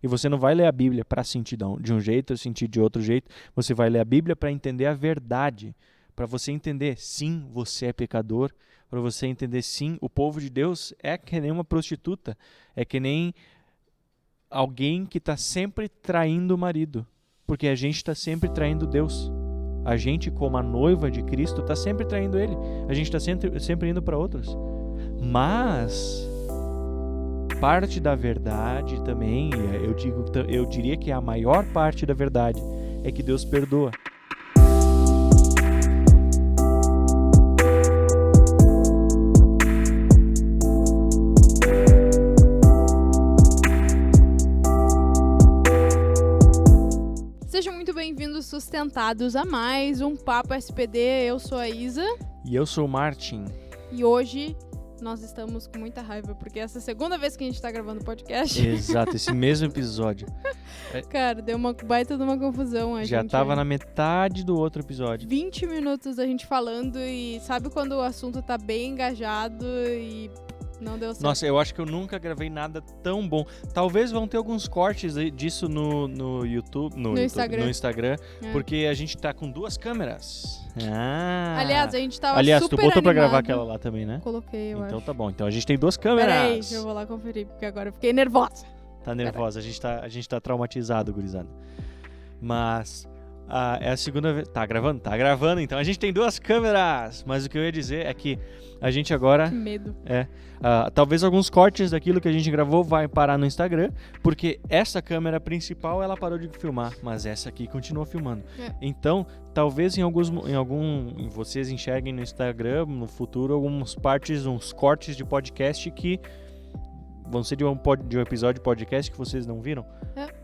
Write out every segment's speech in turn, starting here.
E você não vai ler a Bíblia para sentir de um jeito ou sentir de outro jeito. Você vai ler a Bíblia para entender a verdade. Para você entender, sim, você é pecador. Para você entender, sim, o povo de Deus é que nem uma prostituta. É que nem alguém que está sempre traindo o marido. Porque a gente está sempre traindo Deus. A gente, como a noiva de Cristo, está sempre traindo Ele. A gente está sempre indo para outros. Mas parte da verdade também, eu diria que a maior parte da verdade é que Deus perdoa. Sejam muito bem-vindos, sustentados a mais um Papo SPD. Eu sou a Isa. E eu sou o Martin. E hoje nós estamos com muita raiva, porque essa é a segunda vez que a gente tá gravando o podcast. Exato, esse mesmo episódio. Cara, deu uma baita de uma confusão. Já tava na metade do outro episódio. 20 minutos da gente falando e sabe quando o assunto tá bem engajado e não deu certo. Nossa, eu acho que eu nunca gravei nada tão bom. Talvez vão ter alguns cortes disso no YouTube, no Instagram, porque a gente tá com 2 câmeras. Aliás, a gente tava Aliás, super tu botou animado. pra gravar aquela lá também, né? Coloquei, eu Então acho. tá bom. Então a gente tem 2 câmeras. Peraí, eu vou lá conferir, porque agora eu fiquei nervosa. Tá nervosa, a gente tá traumatizado, gurizada. Mas é a segunda vez. Tá gravando, então a gente tem 2 câmeras. Mas o que eu ia dizer é que a gente agora. Que medo. Talvez alguns cortes daquilo que a gente gravou vai parar no Instagram, porque essa câmera principal ela parou de filmar, mas essa aqui continua filmando. Então, talvez vocês enxerguem no Instagram no futuro uns cortes de podcast que vão ser de um episódio de podcast que vocês não viram.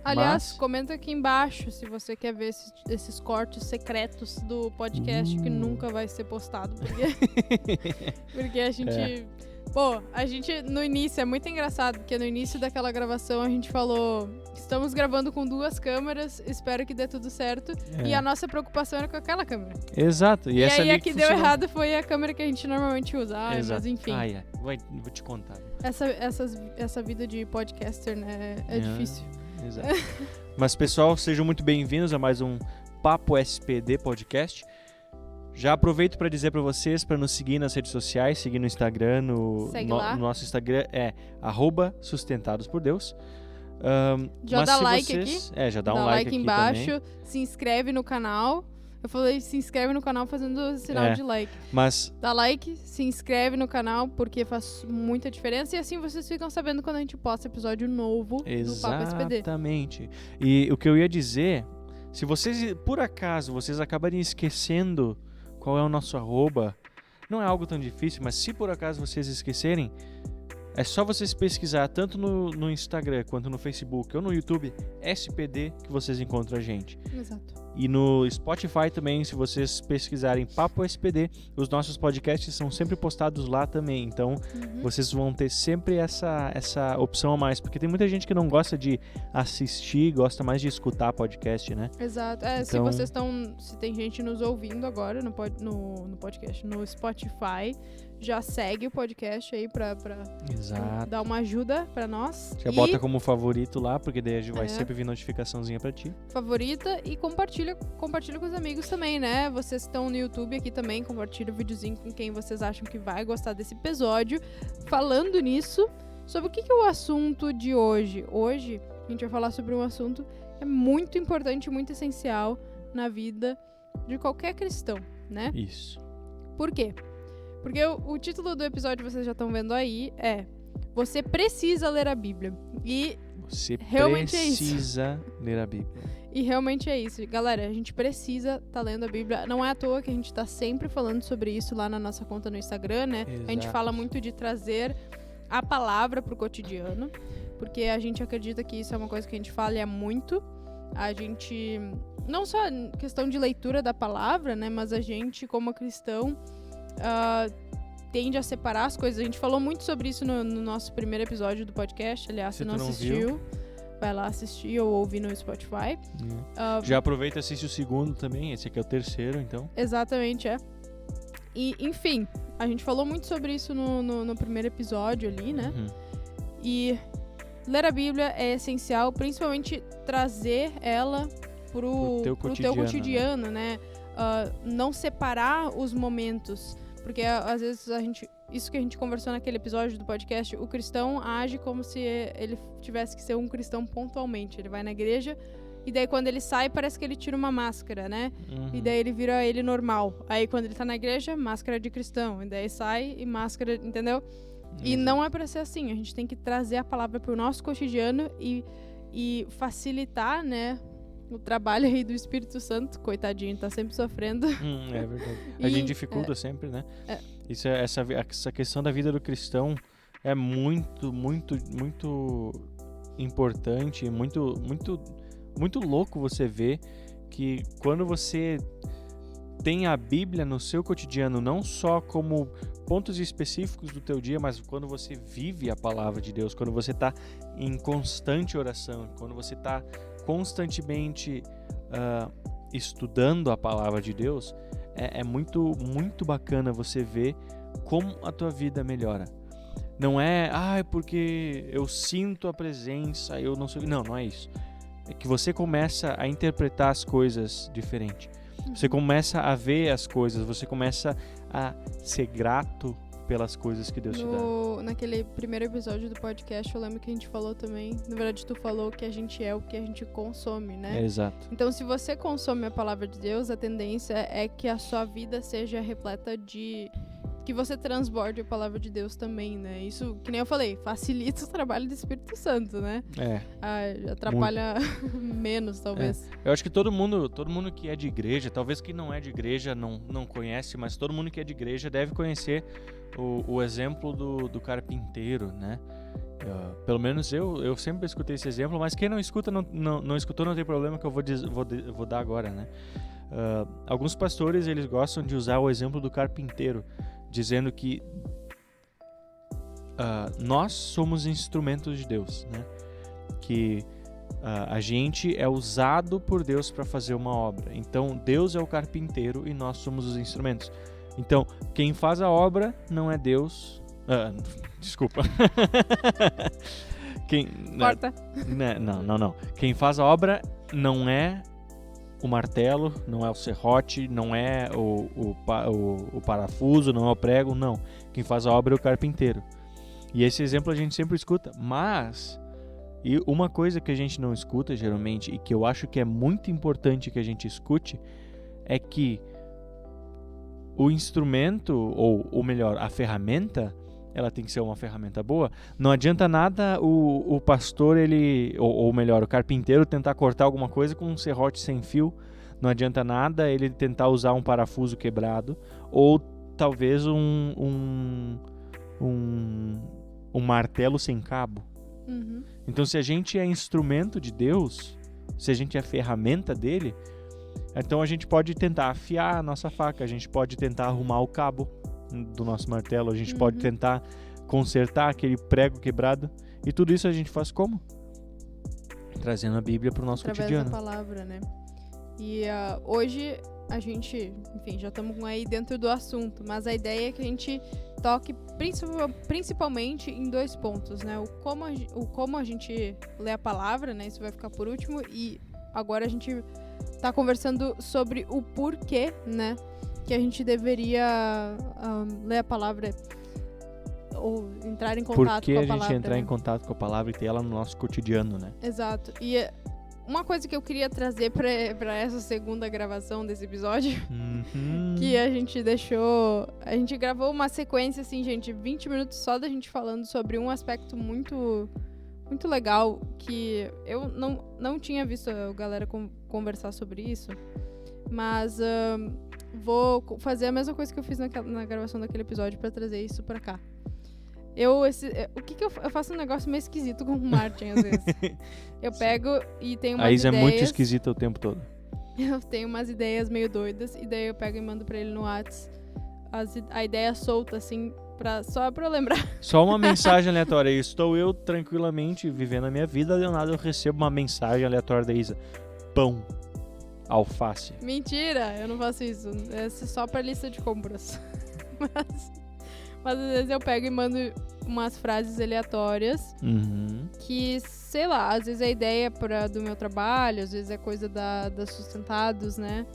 Aliás, comenta aqui embaixo se você quer ver esses cortes secretos do podcast que nunca vai ser postado. Porque a gente... Pô, a gente no início, é muito engraçado, porque no início daquela gravação a gente falou: estamos gravando com 2 câmeras, espero que dê tudo certo. E a nossa preocupação era com aquela câmera. Exato. E essa aí ali a que deu errado foi a câmera que a gente normalmente usa. Mas enfim. Vou te contar. Essa vida de podcaster, né, é difícil. Exato. Mas, pessoal, sejam muito bem-vindos a mais um Papo SPD Podcast. Já aproveito para dizer para vocês para nos seguir nas redes sociais, seguir no Instagram, no nosso Instagram é @sustentadospordeus. Já dá like aqui. Já dá um like aqui embaixo, também. Se inscreve no canal. Eu falei se inscreve no canal fazendo sinal de like. Mas dá like, se inscreve no canal porque faz muita diferença e assim vocês ficam sabendo quando a gente posta episódio novo do Papo SPD. Exatamente. E o que eu ia dizer, se vocês, por acaso, vocês acabarem esquecendo qual é o nosso @, não é algo tão difícil, mas se por acaso vocês esquecerem, é só vocês pesquisar tanto no Instagram quanto no Facebook ou no YouTube SPD que vocês encontram a gente. Exato. E no Spotify também, se vocês pesquisarem Papo SPD, os nossos podcasts são sempre postados lá também. Então, vocês vão ter sempre essa opção a mais. Porque tem muita gente que não gosta de assistir, gosta mais de escutar podcast, né? Exato. Então... Se tem gente nos ouvindo agora no podcast, no Spotify, já segue o podcast aí pra dar uma ajuda pra nós. Já bota como favorito lá, porque daí vai sempre vir notificaçãozinha pra ti. Favorita e compartilha com os amigos também, né? Vocês estão no YouTube aqui também, compartilha o videozinho com quem vocês acham que vai gostar desse episódio. Falando nisso, sobre o que é o assunto de hoje? Hoje, a gente vai falar sobre um assunto que é muito importante, muito essencial na vida de qualquer cristão, né? Isso. Por quê? Porque o título do episódio, vocês já estão vendo aí, é Você Precisa Ler a Bíblia. E você realmente precisa ler a Bíblia. E realmente é isso. Galera, a gente precisa estar lendo a Bíblia. Não é à toa que a gente está sempre falando sobre isso lá na nossa conta no Instagram, né? Exato. A gente fala muito de trazer a palavra pro cotidiano, porque a gente acredita que isso é uma coisa que a gente fala muito. A gente, não só questão de leitura da palavra, né? Mas a gente, como cristão, tende a separar as coisas. A gente falou muito sobre isso no nosso primeiro episódio do podcast. Aliás, se não assistiu, vai lá assistir ou ouvir no Spotify. Já aproveita e assiste o segundo também. Esse aqui é o terceiro, então. Exatamente, E, enfim, a gente falou muito sobre isso no primeiro episódio ali, né? E ler a Bíblia é essencial, principalmente trazer ela pro teu cotidiano, né? Não separar os momentos, porque às vezes isso que a gente conversou naquele episódio do podcast, o cristão age como se ele tivesse que ser um cristão pontualmente. Ele vai na igreja e daí quando ele sai parece que ele tira uma máscara, né? E daí ele vira ele normal. Aí quando ele tá na igreja, máscara de cristão. E daí sai e máscara, entendeu? E não é pra ser assim. A gente tem que trazer a palavra pro nosso cotidiano e facilitar, né, o trabalho aí do Espírito Santo. Coitadinho, tá sempre sofrendo. É verdade. A gente dificulta sempre, né? Isso essa questão da vida do cristão é muito, muito, muito importante, muito, muito, muito louco você ver que quando você tem a Bíblia no seu cotidiano, não só como pontos específicos do teu dia, mas quando você vive a palavra de Deus, quando você está em constante oração, quando você está constantemente estudando a palavra de Deus, é muito, muito bacana você ver como a tua vida melhora. Não é, porque eu sinto a presença, eu não sei. Não é isso. É que você começa a interpretar as coisas diferente. Você começa a ver as coisas, você começa a ser grato pelas coisas que Deus te dá. Naquele primeiro episódio do podcast, eu lembro que a gente falou também, na verdade tu falou que a gente é o que a gente consome, né? Exato. Então se você consome a palavra de Deus, a tendência é que a sua vida seja repleta de... que você transborde a palavra de Deus também, né? Isso, que nem eu falei, facilita o trabalho do Espírito Santo, né? Atrapalha menos, talvez. Eu acho que todo mundo que é de igreja, talvez que não é de igreja não conhece, mas todo mundo que é de igreja deve conhecer o exemplo do carpinteiro, né? Pelo menos eu sempre escutei esse exemplo, mas quem não escuta, não escutou, não tem problema, que eu vou dar agora, né? Alguns pastores, eles gostam de usar o exemplo do carpinteiro, dizendo que nós somos instrumentos de Deus, né? Que a gente é usado por Deus para fazer uma obra. Então, Deus é o carpinteiro e nós somos os instrumentos. Então, quem faz a obra não é Deus. Desculpa. Corta. Não. Quem faz a obra não é o martelo, não é o serrote, não é o parafuso, não é o prego, não. Quem faz a obra é o carpinteiro. E esse exemplo a gente sempre escuta. Mas, e uma coisa que a gente não escuta geralmente, e que eu acho que é muito importante que a gente escute, é que o instrumento, ou melhor, a ferramenta, ela tem que ser uma ferramenta boa. Não adianta nada o pastor, ou melhor, o carpinteiro tentar cortar alguma coisa com um serrote sem fio. Não adianta nada ele tentar usar um parafuso quebrado, ou talvez um martelo sem cabo. Então, se a gente é instrumento de Deus, se a gente é ferramenta dele, então a gente pode tentar afiar a nossa faca, a gente pode tentar arrumar o cabo do nosso martelo, a gente pode tentar consertar aquele prego quebrado, e tudo isso a gente faz como? Trazendo a Bíblia para o nosso cotidiano. Através da palavra, né? E hoje a gente, enfim, já estamos aí dentro do assunto, mas a ideia é que a gente toque principalmente em 2 pontos, né? O como a gente lê a palavra, né? Isso vai ficar por último, e agora a gente tá conversando sobre o porquê, né? Que a gente deveria ler a palavra ou entrar em contato com a palavra. Por que a gente entrar em contato com a palavra e ter ela no nosso cotidiano, né? Exato. E uma coisa que eu queria trazer pra essa segunda gravação desse episódio, que a gente deixou... A gente gravou uma sequência, assim, gente, 20 minutos só da gente falando sobre um aspecto muito, muito legal, que eu não tinha visto a galera conversar sobre isso, mas vou fazer a mesma coisa que eu fiz na gravação daquele episódio pra trazer isso pra cá. Eu faço um negócio meio esquisito com o Martin, às vezes. Eu pego e tenho umas ideias... A Isa é muito esquisita o tempo todo. Eu tenho umas ideias meio doidas, e daí eu pego e mando pra ele no Whats a ideia solta, assim, só pra eu lembrar. Só uma mensagem aleatória. Estou eu tranquilamente vivendo a minha vida, do nada eu recebo uma mensagem aleatória da Isa. Pão. Alface. Mentira, eu não faço isso. É só pra lista de compras. Mas às vezes eu pego e mando umas frases aleatórias que, sei lá, às vezes é ideia do meu trabalho, às vezes é coisa da Sustentados, né?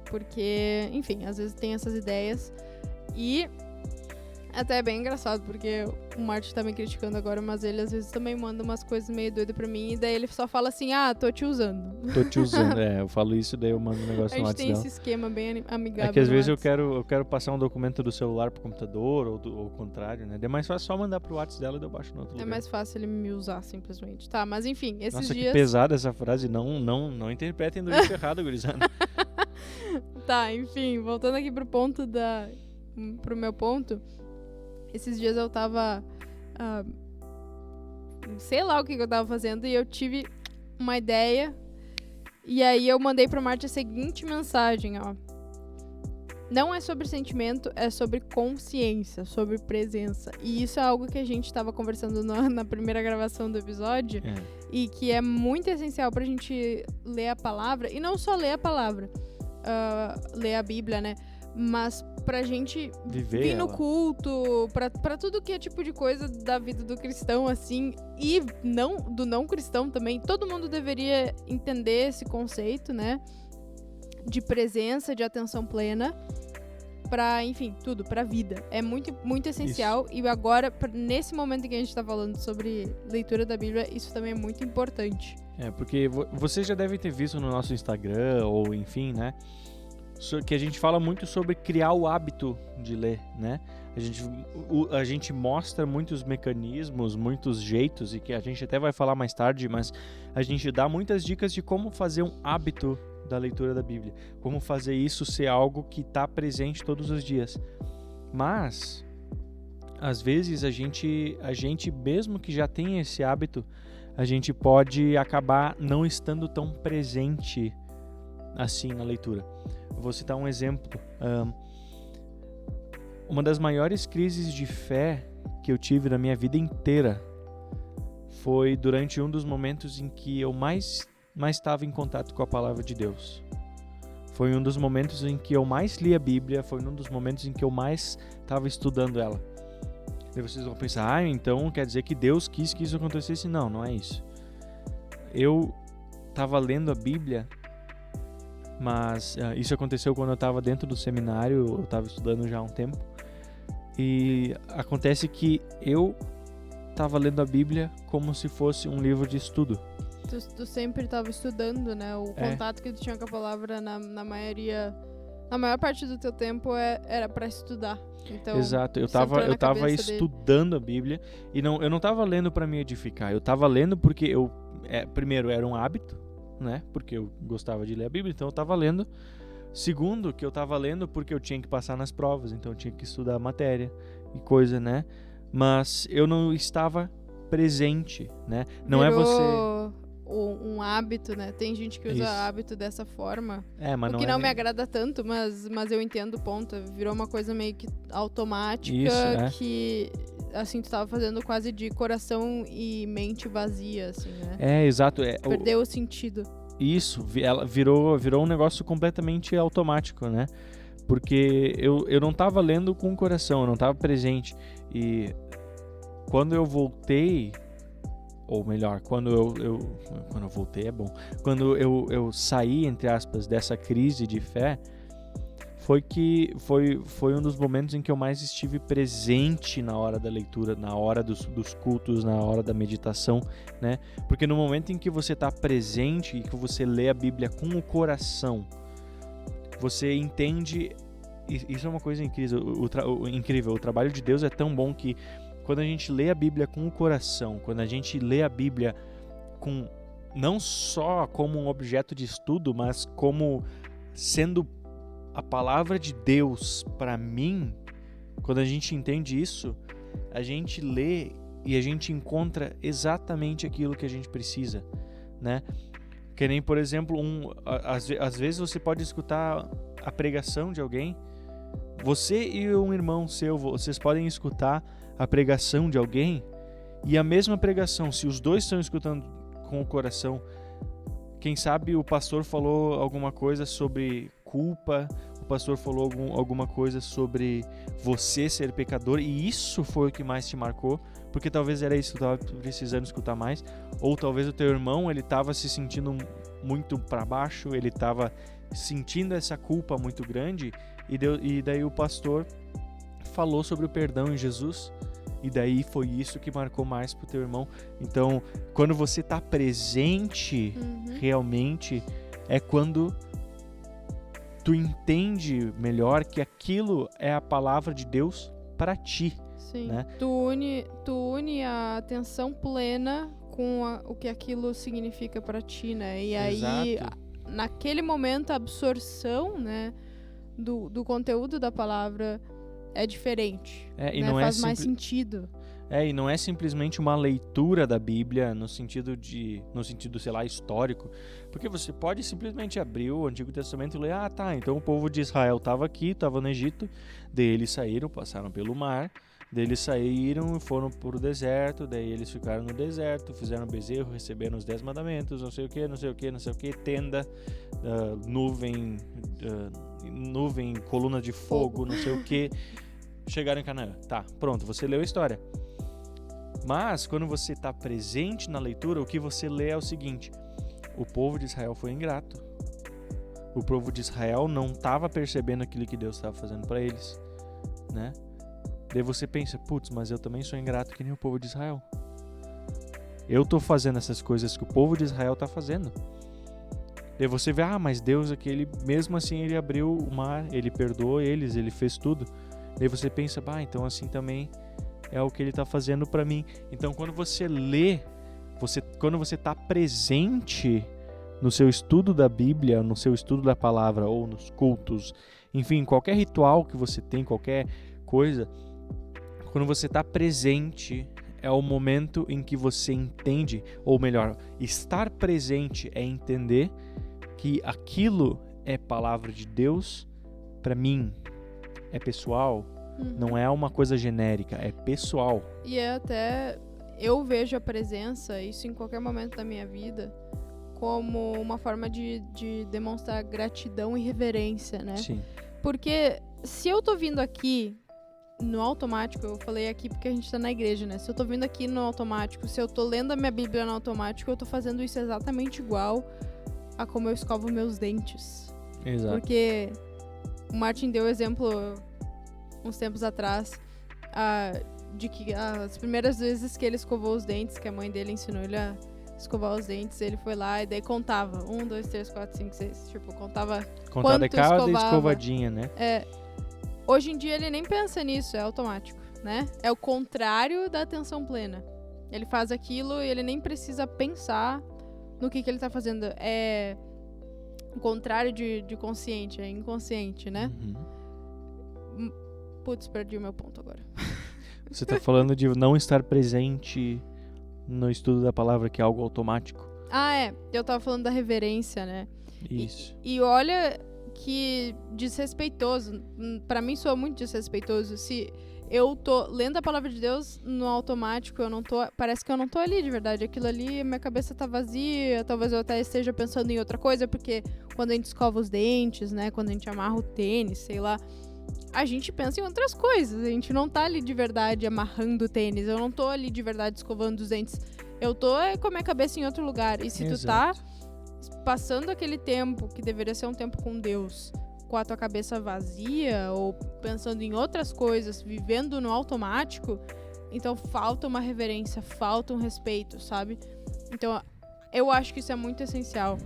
Porque, enfim, às vezes tem essas ideias. E até é bem engraçado, porque o Martin tá me criticando agora, mas ele às vezes também manda umas coisas meio doidas pra mim, e daí ele só fala assim, tô te usando. Tô te usando, eu falo isso, daí eu mando um negócio no WhatsApp. A gente tem esse esquema bem amigável. É que às vezes eu quero passar um documento do celular pro computador, ou o contrário, né? É mais fácil só mandar pro WhatsApp dela e eu baixo no outro lugar. É mais fácil ele me usar, simplesmente. Tá, mas enfim, esses Nossa, dias... que pesada essa frase, não interpretem do jeito errado, gurizada. Tá, enfim, voltando aqui pro meu ponto... Esses dias eu tava... sei lá o que eu tava fazendo e eu tive uma ideia. E aí eu mandei pro Martin a seguinte mensagem, ó. Não é sobre sentimento, é sobre consciência, sobre presença. E isso é algo que a gente tava conversando na primeira gravação do episódio. E que é muito essencial pra gente ler a palavra. E não só ler a palavra. Ler a Bíblia, né? Mas pra gente vir no culto, pra tudo que é tipo de coisa da vida do cristão, assim, e do não cristão também, todo mundo deveria entender esse conceito, né, de presença, de atenção plena, pra, enfim, tudo, pra vida. É muito, muito essencial. Isso. E agora, nesse momento em que a gente tá falando sobre leitura da Bíblia, isso também é muito importante. Porque você já deve ter visto no nosso Instagram, ou enfim, né, que a gente fala muito sobre criar o hábito de ler, né? A gente mostra muitos mecanismos, muitos jeitos, e que a gente até vai falar mais tarde, mas a gente dá muitas dicas de como fazer um hábito da leitura da Bíblia, como fazer isso ser algo que está presente todos os dias. Mas, às vezes, a gente mesmo que já tenha esse hábito, a gente pode acabar não estando tão presente assim na leitura. Vou citar um exemplo. Uma das maiores crises de fé que eu tive na minha vida inteira foi durante um dos momentos em que eu mais estava em contato com a palavra de Deus. Foi um dos momentos em que eu mais li a Bíblia, foi um dos momentos em que eu mais estava estudando ela. E vocês vão pensar, então quer dizer que Deus quis que isso acontecesse? Não, não é isso. Eu estava lendo a Bíblia, mas isso aconteceu quando eu estava dentro do seminário, eu estava estudando já há um tempo, e acontece que eu estava lendo a Bíblia como se fosse um livro de estudo. Tu sempre estava estudando, né? O contato que tu tinha com a palavra na maior parte do teu tempo era para estudar. Então, exato, eu estava estudando a Bíblia, e eu não estava lendo para me edificar, eu estava lendo porque primeiro era um hábito, né? Porque eu gostava de ler a Bíblia, então eu estava lendo. Segundo, que eu estava lendo porque eu tinha que passar nas provas, então eu tinha que estudar a matéria e coisa, né? Mas eu não estava presente, né? Não virou é você um hábito, né? Tem gente que usa hábito dessa forma. Mas o que não me agrada tanto, mas eu entendo o ponto. Virou uma coisa meio que automática, que assim, tu tava fazendo quase de coração e mente vazia, assim, né? Exato. Perdeu o sentido. Isso, ela virou um negócio completamente automático, né? Porque eu não estava lendo com o coração, eu não estava presente. E quando eu voltei, ou melhor, quando eu voltei é bom. Quando eu saí, entre aspas, dessa crise de fé, foi um dos momentos em que eu mais estive presente na hora da leitura, na hora dos cultos, na hora da meditação, né? Porque no momento em que você está presente e que você lê a Bíblia com o coração, você entende. Isso é uma coisa incrível. O trabalho de Deus é tão bom que quando a gente lê a Bíblia com o coração, quando a gente lê a Bíblia com não só como um objeto de estudo, mas como sendo a palavra de Deus para mim, quando a gente entende isso, a gente lê e a gente encontra exatamente aquilo que a gente precisa, né? Que nem, por exemplo, às vezes você pode escutar a pregação de alguém, você e um irmão seu, vocês podem escutar a pregação de alguém, e a mesma pregação, se os dois estão escutando com o coração, quem sabe o pastor falou alguma coisa sobre culpa, o pastor falou alguma coisa sobre você ser pecador, e isso foi o que mais te marcou, porque talvez era isso que tu estava precisando escutar mais, ou talvez o teu irmão, ele estava se sentindo muito para baixo, ele estava sentindo essa culpa muito grande, e daí o pastor falou sobre o perdão em Jesus, e daí foi isso que marcou mais pro teu irmão. Então, quando você tá presente, realmente, é quando tu entende melhor que aquilo é a palavra de Deus para ti. Sim. Né? Tu une a atenção plena com o que aquilo significa para ti, né? E aí, naquele momento, a absorção, né, do conteúdo da palavra é diferente, e né? não Faz mais sentido. E não é simplesmente uma leitura da Bíblia no sentido, sei lá, histórico, porque você pode simplesmente abrir o Antigo Testamento e ler, então o povo de Israel estava aqui, estava no Egito, daí eles saíram, passaram pelo mar, daí eles saíram e foram para o deserto, daí eles ficaram no deserto, fizeram bezerro, receberam os 10 mandamentos, não sei o que, tenda, nuvem, coluna de fogo, não sei o que, chegaram em Canaã. Tá, pronto, você leu a história. Mas, quando você está presente na leitura, o que você lê é o seguinte: o povo de Israel foi ingrato. O povo de Israel não estava percebendo aquilo que Deus estava fazendo para eles, né? Daí você pensa, mas eu também sou ingrato que nem o povo de Israel. Eu estou fazendo essas coisas que o povo de Israel está fazendo. Daí você vê, mas Deus aqui, mesmo assim ele abriu o mar, ele perdoou eles, ele fez tudo. Daí você pensa, então assim também é o que ele está fazendo para mim. Então quando você lê, quando você está presente no seu estudo da Bíblia, no seu estudo da palavra, ou nos cultos, enfim, qualquer ritual que você tem, qualquer coisa, quando você está presente, é o momento em que você entende, ou melhor, estar presente é entender que aquilo é palavra de Deus para mim, é pessoal, não é uma coisa genérica, é pessoal. E eu vejo a presença, isso em qualquer momento da minha vida, como uma forma de demonstrar gratidão e reverência, né? Sim. Porque se eu tô vindo aqui no automático, eu falei aqui porque a gente tá na igreja, né? Se eu tô vindo aqui no automático, se eu tô lendo a minha Bíblia no automático, eu tô fazendo isso exatamente igual a como eu escovo meus dentes. Exato. Porque o Martin deu exemplo uns tempos atrás de que as primeiras vezes que ele escovou os dentes, que a mãe dele ensinou ele a escovar os dentes, ele foi lá e daí contava 1, 2, 3, 4, 5, 6, tipo, contava de cada escovadinha, né? Hoje em dia ele nem pensa nisso, é automático, né? É o contrário da atenção plena. Ele faz aquilo e ele nem precisa pensar no que ele tá fazendo. É o contrário de consciente, é inconsciente, né? Perdi o meu ponto agora. Você tá falando de não estar presente no estudo da palavra, que é algo automático. Eu tava falando da reverência, né? Isso. E olha que desrespeitoso, pra mim soa muito desrespeitoso, se eu tô lendo a palavra de Deus no automático, parece que eu não tô ali de verdade, aquilo ali, minha cabeça tá vazia, talvez eu até esteja pensando em outra coisa, porque quando a gente escova os dentes, né, quando a gente amarra o tênis, sei lá, a gente pensa em outras coisas, a gente não tá ali de verdade amarrando o tênis, eu não tô ali de verdade escovando os dentes, eu tô com a minha cabeça em outro lugar, e se tu tá passando aquele tempo, que deveria ser um tempo com Deus, com a tua cabeça vazia, ou pensando em outras coisas, vivendo no automático, então falta uma reverência, falta um respeito, sabe? Então, eu acho que isso é muito essencial,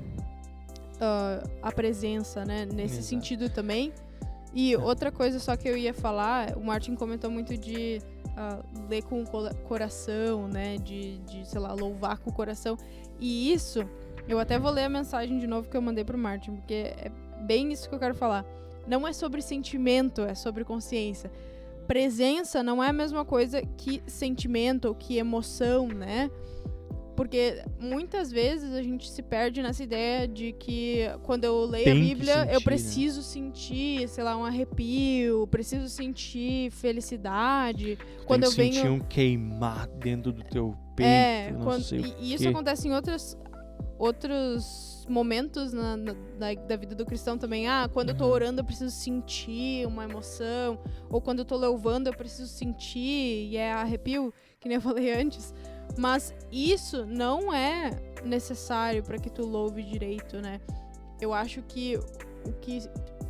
a presença, né? Nesse sentido também. E outra coisa só que eu ia falar, o Martin comentou muito de ler com o coração, né? De, sei lá, louvar com o coração. E isso, eu até vou ler a mensagem de novo que eu mandei pro Martin, porque é bem isso que eu quero falar. Não é sobre sentimento, é sobre consciência. Presença não é a mesma coisa que sentimento ou que emoção, né? Porque muitas vezes a gente se perde nessa ideia de que quando eu leio a Bíblia, eu preciso sentir, sei lá, um arrepio, preciso sentir felicidade. Quando eu venho sentir um queimar dentro do teu peito, e isso acontece em outros momentos da vida do cristão também. Quando eu tô orando eu preciso sentir uma emoção, ou quando eu tô louvando eu preciso sentir, e é arrepio, que nem eu falei antes. Mas isso não é necessário para que tu louve direito, né? Eu acho que o que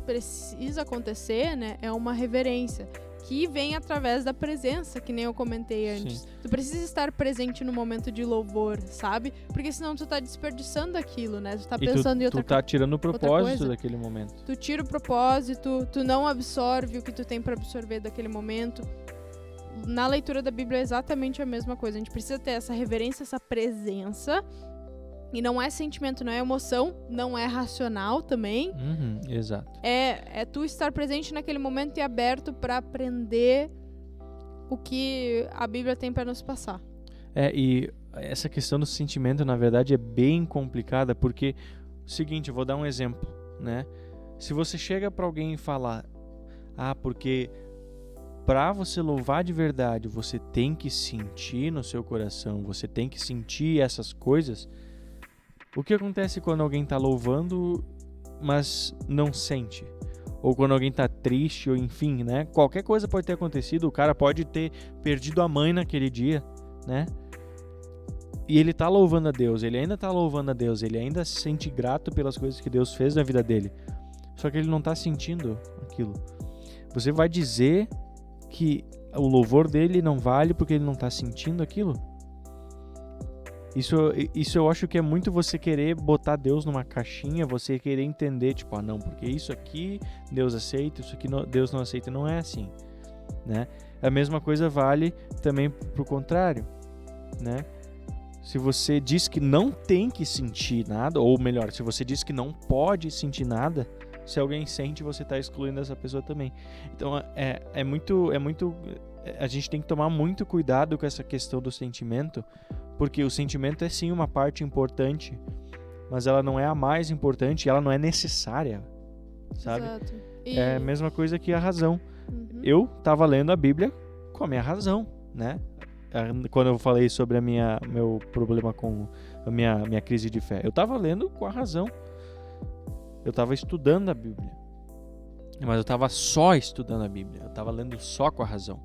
precisa acontecer, né, é uma reverência que vem através da presença, que nem eu comentei antes. Sim. Tu precisa estar presente no momento de louvor, sabe? Porque senão tu tá desperdiçando aquilo, né? Tu tá pensando em outra coisa. Tu tá tirando o propósito daquele momento. Tu tira o propósito, tu não absorve o que tu tem para absorver daquele momento. Na leitura da Bíblia é exatamente a mesma coisa. A gente precisa ter essa reverência, essa presença. E não é sentimento, não é emoção, não é racional também. Exato. É tu estar presente naquele momento e aberto para aprender o que a Bíblia tem para nos passar. E essa questão do sentimento, na verdade, é bem complicada, porque o seguinte, eu vou dar um exemplo, né? Se você chega para alguém e falar, porque para você louvar de verdade, você tem que sentir no seu coração, você tem que sentir essas coisas. O que acontece quando alguém está louvando, mas não sente? Ou quando alguém está triste, ou enfim, né? Qualquer coisa pode ter acontecido, o cara pode ter perdido a mãe naquele dia, né? E ele está louvando a Deus, ele ainda está louvando a Deus, ele ainda se sente grato pelas coisas que Deus fez na vida dele. Só que ele não está sentindo aquilo. Você vai dizer que o louvor dele não vale porque ele não está sentindo aquilo? Isso eu acho que é muito você querer botar Deus numa caixinha, você querer entender, tipo, não, porque isso aqui Deus aceita, isso aqui Deus não aceita. Não é assim, né? A mesma coisa vale também pro contrário, né? Se você diz que não tem que sentir nada, ou melhor, se você diz que não pode sentir nada, se alguém sente, você está excluindo essa pessoa também. Então, é muito... A gente tem que tomar muito cuidado com essa questão do sentimento, porque o sentimento é sim uma parte importante, mas ela não é a mais importante, ela não é necessária, sabe? Exato. É a mesma coisa que a razão. Eu estava lendo a Bíblia com a minha razão, né? Quando eu falei sobre meu problema com a minha crise de fé, eu estava lendo com a razão. Eu estava estudando a Bíblia, mas eu estava só estudando a Bíblia, eu estava lendo só com a razão.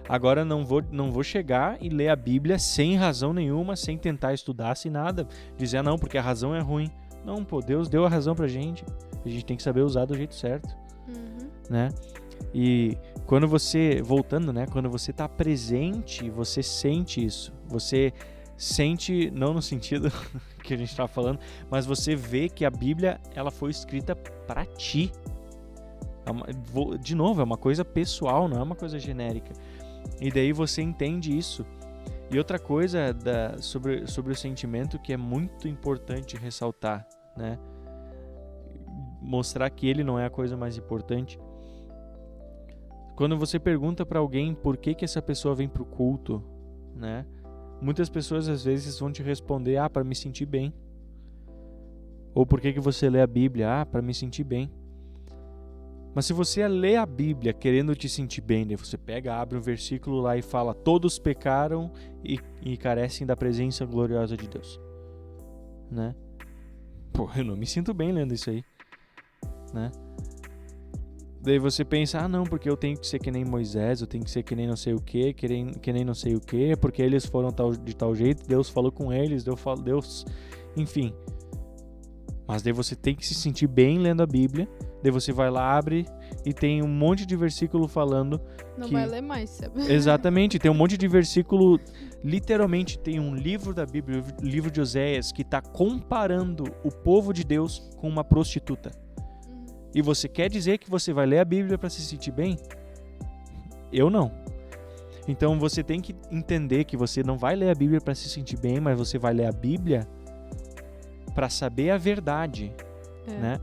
Agora não vou chegar e ler a Bíblia sem razão nenhuma, sem tentar estudar, sem nada, dizer não, porque a razão é ruim. Não, Deus deu a razão pra gente, a gente tem que saber usar do jeito certo, né? E quando você, voltando, né, quando você tá presente, você sente isso, você sente, não no sentido que a gente tá falando, mas você vê que a Bíblia, ela foi escrita pra ti. De novo, é uma coisa pessoal, não é uma coisa genérica. E daí você entende isso. E outra coisa sobre o sentimento que é muito importante ressaltar, né? Mostrar que ele não é a coisa mais importante. Quando você pergunta para alguém por que essa pessoa vem pro culto, né? Muitas pessoas às vezes vão te responder, para me sentir bem. Ou por que você lê a Bíblia? Para me sentir bem. Mas se você lê a Bíblia querendo te sentir bem, né? Você abre um versículo lá e fala, todos pecaram e carecem da presença gloriosa de Deus, né? Eu não me sinto bem lendo isso aí, né? Daí você pensa, não, porque eu tenho que ser que nem Moisés, eu tenho que ser que nem não sei o que, que nem não sei o que, porque eles foram de tal jeito, Deus falou com eles, Deus, enfim. Mas daí você tem que se sentir bem lendo a Bíblia. Daí você vai lá, abre e tem um monte de versículo falando não vai ler mais, sabe? Exatamente, tem um monte de versículo, literalmente tem um livro da Bíblia, o livro de Oséias, que está comparando o povo de Deus com uma prostituta. E você quer dizer que você vai ler a Bíblia para se sentir bem? Eu não. Então você tem que entender que você não vai ler a Bíblia para se sentir bem, mas você vai ler a Bíblia para saber a verdade, né?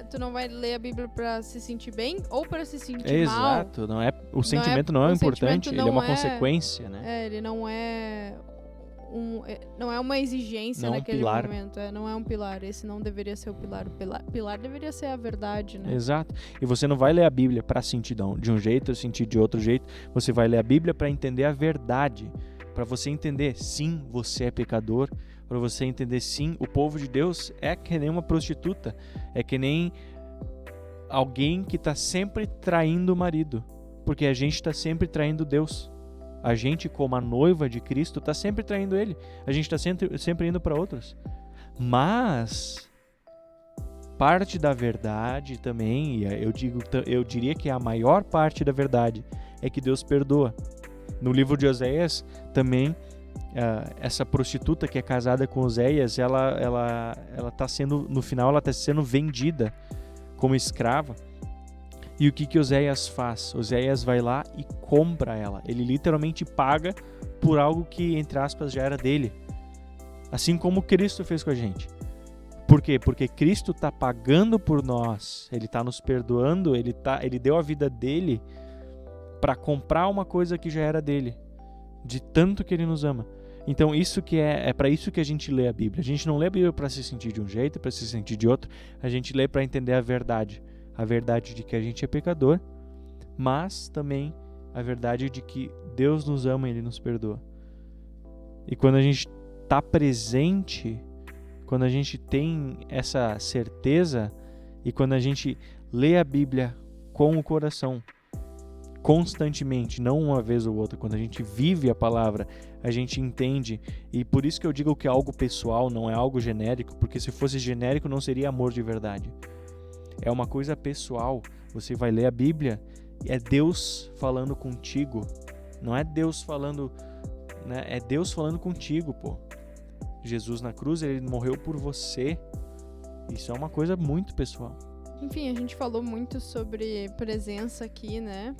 Tu não vai ler a Bíblia para se sentir bem ou para se sentir mal. Exato, o sentimento não é importante, ele é uma consequência, né? Ele não é uma exigência naquele momento, não é um pilar, esse não deveria ser o pilar. O pilar deveria ser a verdade, né? Exato, e você não vai ler a Bíblia para sentir de um jeito ou sentir de outro jeito, você vai ler a Bíblia para entender a verdade, para você entender, sim, você é pecador, para você entender, sim, o povo de Deus é que nem uma prostituta, é que nem alguém que está sempre traindo o marido, porque a gente está sempre traindo Deus. A gente, como a noiva de Cristo, está sempre traindo Ele. A gente está sempre indo para outros. Mas parte da verdade também, eu diria que a maior parte da verdade é que Deus perdoa. No livro de Oséias também, essa prostituta que é casada com Oséias, ela tá sendo, no final, ela está sendo vendida como escrava. E o que Oséias faz? Oséias vai lá e compra ela. Ele literalmente paga por algo que, entre aspas, já era dele. Assim como Cristo fez com a gente. Por quê? Porque Cristo está pagando por nós. Ele está nos perdoando. Ele deu a vida dele para comprar uma coisa que já era dele. De tanto que Ele nos ama. Então, isso que é para isso que a gente lê a Bíblia. A gente não lê a Bíblia para se sentir de um jeito, para se sentir de outro. A gente lê para entender a verdade. A verdade de que a gente é pecador, mas também a verdade de que Deus nos ama e Ele nos perdoa. E quando a gente está presente, quando a gente tem essa certeza e quando a gente lê a Bíblia com o coração, constantemente, não uma vez ou outra, quando a gente vive a palavra, a gente entende. E por isso que eu digo que é algo pessoal, não é algo genérico, porque se fosse genérico não seria amor de verdade. É uma coisa pessoal. Você vai ler a Bíblia, é Deus falando contigo. Não é Deus falando, né? É Deus falando contigo, pô. Jesus na cruz, Ele morreu por você. Isso é uma coisa muito pessoal. Enfim, a gente falou muito sobre presença aqui, né?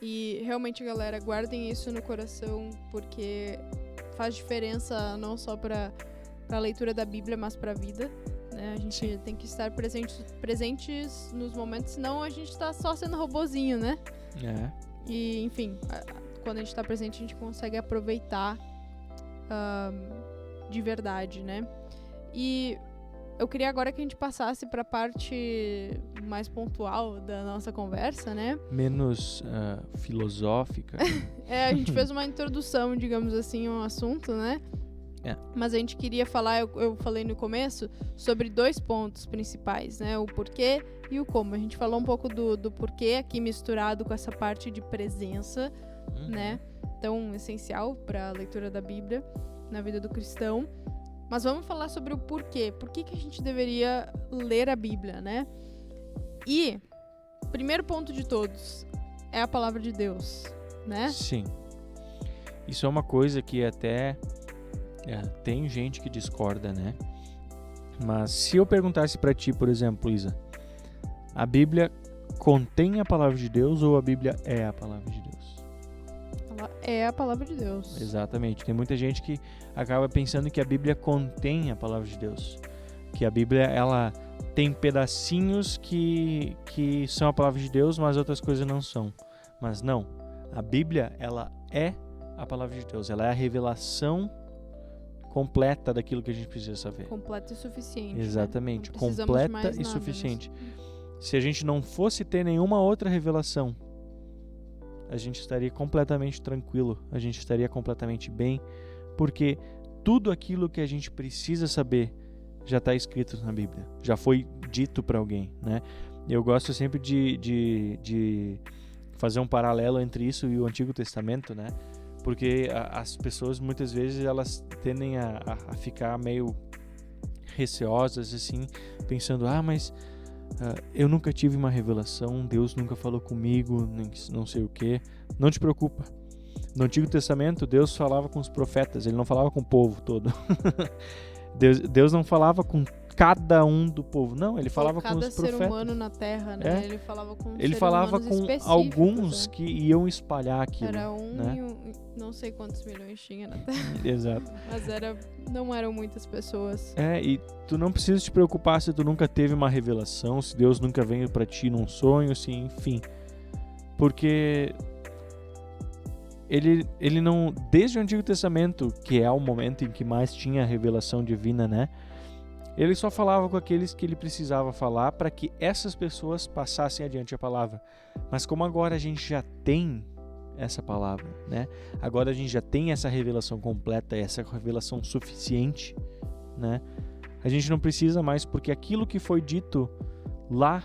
E realmente, galera, guardem isso no coração, porque faz diferença não só para a leitura da Bíblia, mas para a vida. A gente tem que estar presentes nos momentos, senão a gente está só sendo robozinho, né? E, enfim, quando a gente está presente, a gente consegue aproveitar de verdade, né? E eu queria agora que a gente passasse para a parte mais pontual da nossa conversa, né? Menos filosófica. A gente fez uma introdução, digamos assim, ao assunto, né? Mas a gente queria falar, eu falei no começo, sobre 2 pontos principais, né? O porquê e o como. A gente falou um pouco do porquê aqui misturado com essa parte de presença, né? Tão essencial para a leitura da Bíblia na vida do cristão. Mas vamos falar sobre o porquê. Por que a gente deveria ler a Bíblia, né? E, primeiro ponto de todos, é a palavra de Deus, né? Sim. Isso é uma coisa que até... tem gente que discorda, né? Mas se eu perguntasse pra ti, por exemplo, Isa, a Bíblia contém a palavra de Deus ou a Bíblia é a palavra de Deus? Ela é a palavra de Deus. Exatamente. Tem muita gente que acaba pensando que a Bíblia contém a palavra de Deus. Que a Bíblia, ela tem pedacinhos que são a palavra de Deus, mas outras coisas não são. Mas não. A Bíblia, ela é a palavra de Deus. Ela é a revelação completa daquilo que a gente precisa saber. Completa e suficiente. Exatamente, né? completa e suficiente. Se a gente não fosse ter nenhuma outra revelação, a gente estaria completamente tranquilo, a gente estaria completamente bem, porque tudo aquilo que a gente precisa saber já está escrito na Bíblia, já foi dito para alguém, né? Eu gosto sempre de fazer um paralelo entre isso e o Antigo Testamento, né? Porque as pessoas muitas vezes elas tendem a ficar meio receosas assim, pensando, mas eu nunca tive uma revelação, Deus nunca falou comigo, não sei o que. Não te preocupa. No Antigo Testamento Deus falava com os profetas, Ele não falava com o povo todo. Deus não falava com cada um do povo, não, Ele falava com os profetas. Cada ser humano na Terra, né? Ele falava com Ele falava com alguns, né? Que iam espalhar aquilo. Era né? Não sei quantos milhões tinha na Terra. Exato. Mas não eram muitas pessoas. E tu não precisa te preocupar se tu nunca teve uma revelação, se Deus nunca veio pra ti num sonho, assim, enfim. Porque ele não, desde o Antigo Testamento, que é o momento em que mais tinha a revelação divina, né? Ele só falava com aqueles que ele precisava falar para que essas pessoas passassem adiante a palavra. Mas como agora a gente já tem essa palavra, né? Agora a gente já tem essa revelação completa, essa revelação suficiente, né? A gente não precisa mais, porque aquilo que foi dito lá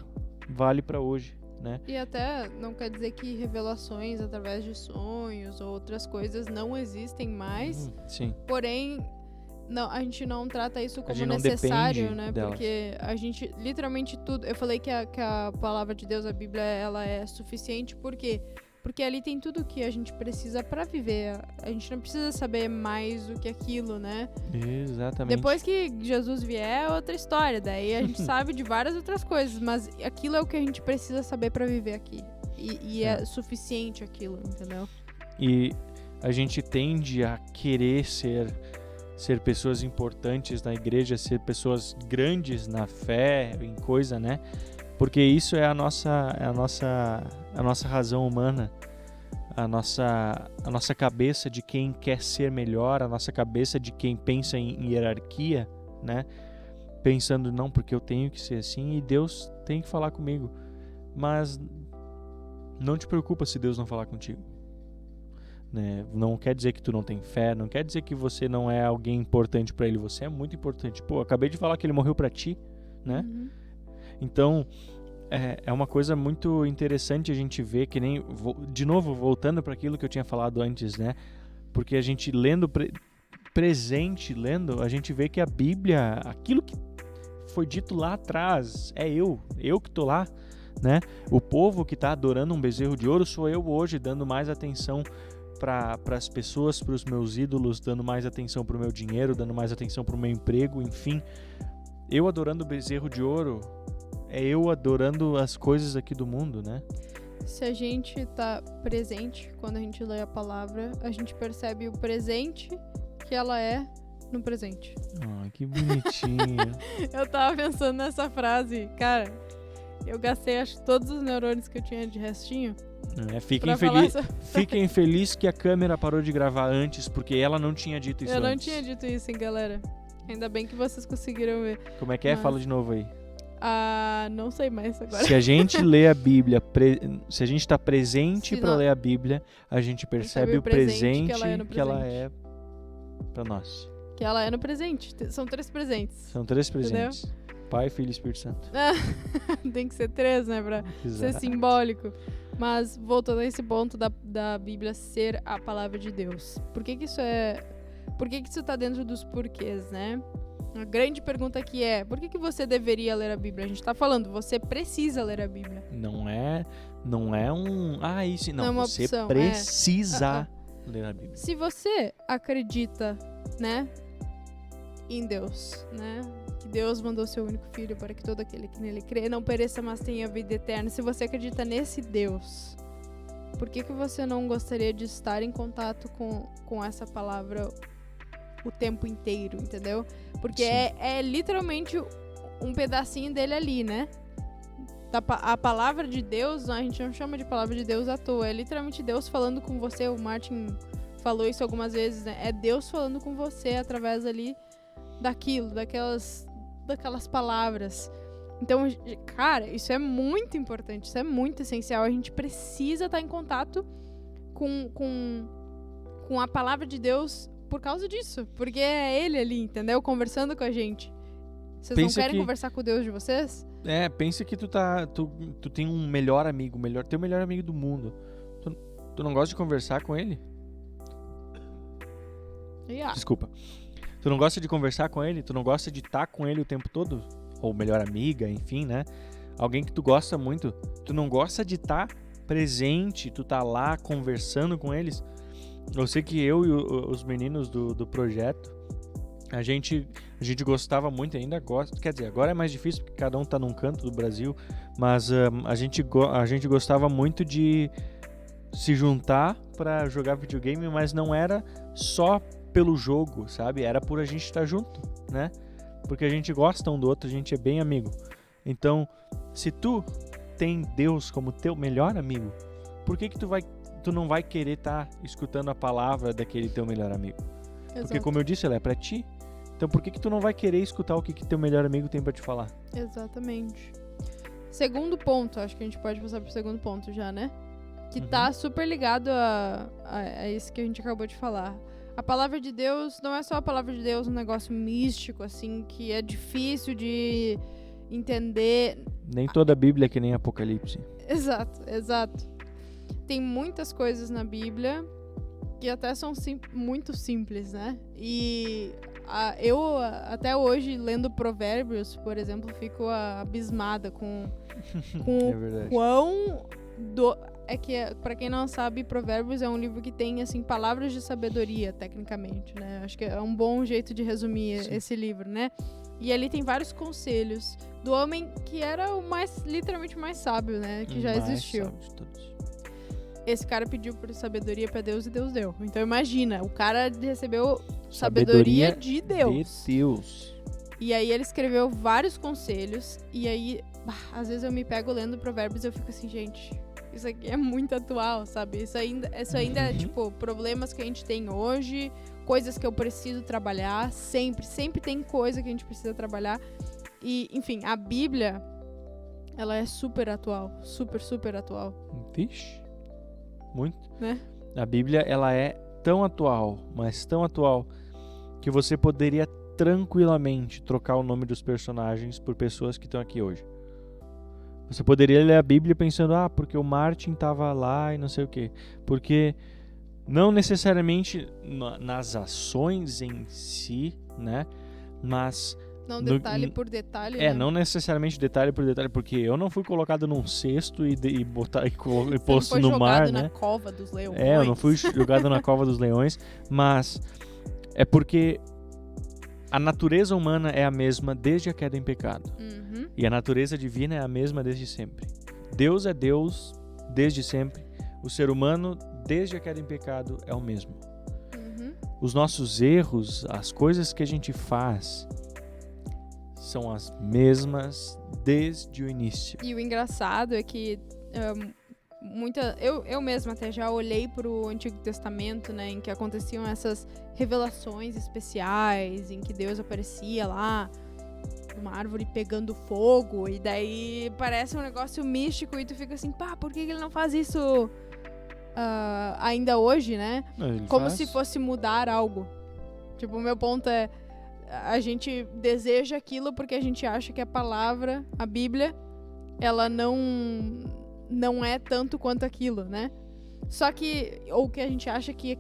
vale para hoje, né? E até não quer dizer que revelações através de sonhos ou outras coisas não existem mais, Sim. porém não, a gente não trata isso como gente não necessário, depende né? delas. Porque a gente, literalmente tudo... Eu falei que a palavra de Deus, a Bíblia, ela é suficiente, por quê? Porque ali tem tudo que a gente precisa pra viver. A gente não precisa saber mais do que aquilo, né? Exatamente. Depois que Jesus vier, é outra história. Daí a gente sabe de várias outras coisas, mas aquilo é o que a gente precisa saber pra viver aqui. E é suficiente aquilo, entendeu? E a gente tende a querer ser pessoas importantes na igreja, ser pessoas grandes na fé, em coisa, né? Porque isso é a nossa razão humana, a nossa cabeça de quem quer ser melhor, a nossa cabeça de quem pensa em hierarquia, né? Pensando, não, porque eu tenho que ser assim e Deus tem que falar comigo. Mas não te preocupa se Deus não falar contigo. Né? Não quer dizer que tu não tem fé, não quer dizer que você não é alguém importante pra ele, você é muito importante. Pô, acabei de falar que ele morreu pra ti, né? Uhum. Então, é uma coisa muito interessante a gente ver, que nem, de novo, voltando para aquilo que eu tinha falado antes, né? Porque a gente lendo, a gente vê que a Bíblia, aquilo que foi dito lá atrás, é eu que tô lá, né? O povo que tá adorando um bezerro de ouro sou eu hoje, dando mais atenção para as pessoas, para os meus ídolos, dando mais atenção para o meu dinheiro, dando mais atenção para o meu emprego, enfim. Eu adorando o bezerro de ouro, é eu adorando as coisas aqui do mundo, né? Se a gente tá presente quando a gente lê a palavra, a gente percebe o presente que ela é no presente. Ah, que bonitinho. Eu tava pensando nessa frase, cara, eu gastei acho todos os neurônios que eu tinha de restinho. Fiquem felizes que a câmera parou de gravar antes, porque ela não tinha dito isso antes. Eu não antes. tinha dito isso, hein, galera. Ainda bem que vocês conseguiram ver. Como é que é? Mas... Fala de novo aí. Não sei mais agora. Se a gente lê a Bíblia, se a gente está presente para ler a Bíblia, a gente percebe o presente que ela é para nós. Que ela é no presente. São 3 presentes. São 3 presentes. Entendeu? Pai, Filho e Espírito Santo. Tem que ser 3, né? Pra ser simbólico. Mas, voltando a esse ponto da Bíblia ser a palavra de Deus. Por que isso tá dentro dos porquês, né? A grande pergunta aqui é, por que você deveria ler a Bíblia? A gente tá falando, você precisa ler a Bíblia. Não é um... isso não. Não é uma você opção, precisa ler a Bíblia. Se você acredita, né, em Deus, né, que Deus mandou seu único filho para que todo aquele que nele crê não pereça, mas tenha vida eterna. Se você acredita nesse Deus, por que você não gostaria de estar em contato com essa palavra o tempo inteiro, entendeu? Porque é literalmente um pedacinho dele ali, né? A palavra de Deus, a gente não chama de palavra de Deus à toa, é literalmente Deus falando com você. O Martin falou isso algumas vezes, né? É Deus falando com você através ali daquelas palavras. Então, cara, isso é muito importante, isso é muito essencial. A gente precisa estar em contato com a palavra de Deus por causa disso, porque é ele ali, entendeu? Conversando com a gente. Vocês não querem conversar com o Deus de vocês? Pensa que tu tem um melhor amigo, teu melhor amigo do mundo. Tu não gosta de conversar com ele? Desculpa. Tu não gosta de conversar com ele? Tu não gosta de estar com ele o tempo todo? Ou melhor amiga, enfim, né? Alguém que tu gosta muito. Tu não gosta de estar presente, tu tá lá conversando com eles? Eu sei que eu e os meninos do projeto, a gente gostava muito, ainda gosta, quer dizer, agora é mais difícil porque cada um tá num canto do Brasil, mas a gente gostava muito de se juntar para jogar videogame, mas não era só pelo jogo, sabe? Era por a gente estar junto, né? Porque a gente gosta um do outro, a gente é bem amigo. Então, se tu tem Deus como teu melhor amigo, por que tu não vai querer estar escutando a palavra daquele teu melhor amigo? Exato. Porque, como eu disse, ela é pra ti. Então, por que tu não vai querer escutar o que teu melhor amigo tem pra te falar? Exatamente. Segundo ponto, acho que a gente pode passar pro segundo ponto já, né? que tá super ligado a isso que a gente acabou de falar. A palavra de Deus não é só a palavra de Deus, um negócio místico, assim, que é difícil de entender. Nem toda a Bíblia é que nem Apocalipse. Exato. Tem muitas coisas na Bíblia que até são muito simples, né? E eu, até hoje, lendo Provérbios, por exemplo, fico abismada com É verdade. o quão... pra quem não sabe, Provérbios é um livro que tem, assim, palavras de sabedoria, tecnicamente, né? Acho que é um bom jeito de resumir esse livro, né? E ali tem vários conselhos do homem que era o literalmente mais sábio, né? Que já existiu. Sábio de todos. Esse cara pediu por sabedoria pra Deus e Deus deu. Então imagina, o cara recebeu sabedoria de Deus. De Deus. E aí ele escreveu vários conselhos. E aí, às vezes eu me pego lendo Provérbios e eu fico assim, gente, isso aqui é muito atual, sabe? Isso ainda é, tipo, problemas que a gente tem hoje, coisas que eu preciso trabalhar. Sempre tem coisa que a gente precisa trabalhar. E, enfim, a Bíblia, ela é super atual. Super atual. Vixe. Muito. Né? A Bíblia, ela é tão atual, mas tão atual, que você poderia tranquilamente trocar o nome dos personagens por pessoas que estão aqui hoje. Você poderia ler a Bíblia pensando, porque o Martin estava lá e não sei o quê. Porque não necessariamente nas ações em si, né? Mas... Não detalhe por detalhe, né? Não necessariamente detalhe por detalhe, porque eu não fui colocado num cesto e posto no mar, né? Não foi jogado na cova dos leões. Eu não fui jogado na cova dos leões, mas é porque a natureza humana é a mesma desde a queda em pecado. E a natureza divina é a mesma desde sempre. Deus é Deus desde sempre. O ser humano, desde a queda em pecado, é o mesmo. Os nossos erros, as coisas que a gente faz, são as mesmas desde o início. E o engraçado é que eu mesma até já olhei pro Antigo Testamento, né, em que aconteciam essas revelações especiais, em que Deus aparecia lá, uma árvore pegando fogo, e daí parece um negócio místico e tu fica assim, por que ele não faz isso ainda hoje, né? Como se fosse mudar algo. Tipo, o meu ponto é, a gente deseja aquilo porque a gente acha que a palavra, a Bíblia, ela não é tanto quanto aquilo, né? Só que, ou que a gente acha que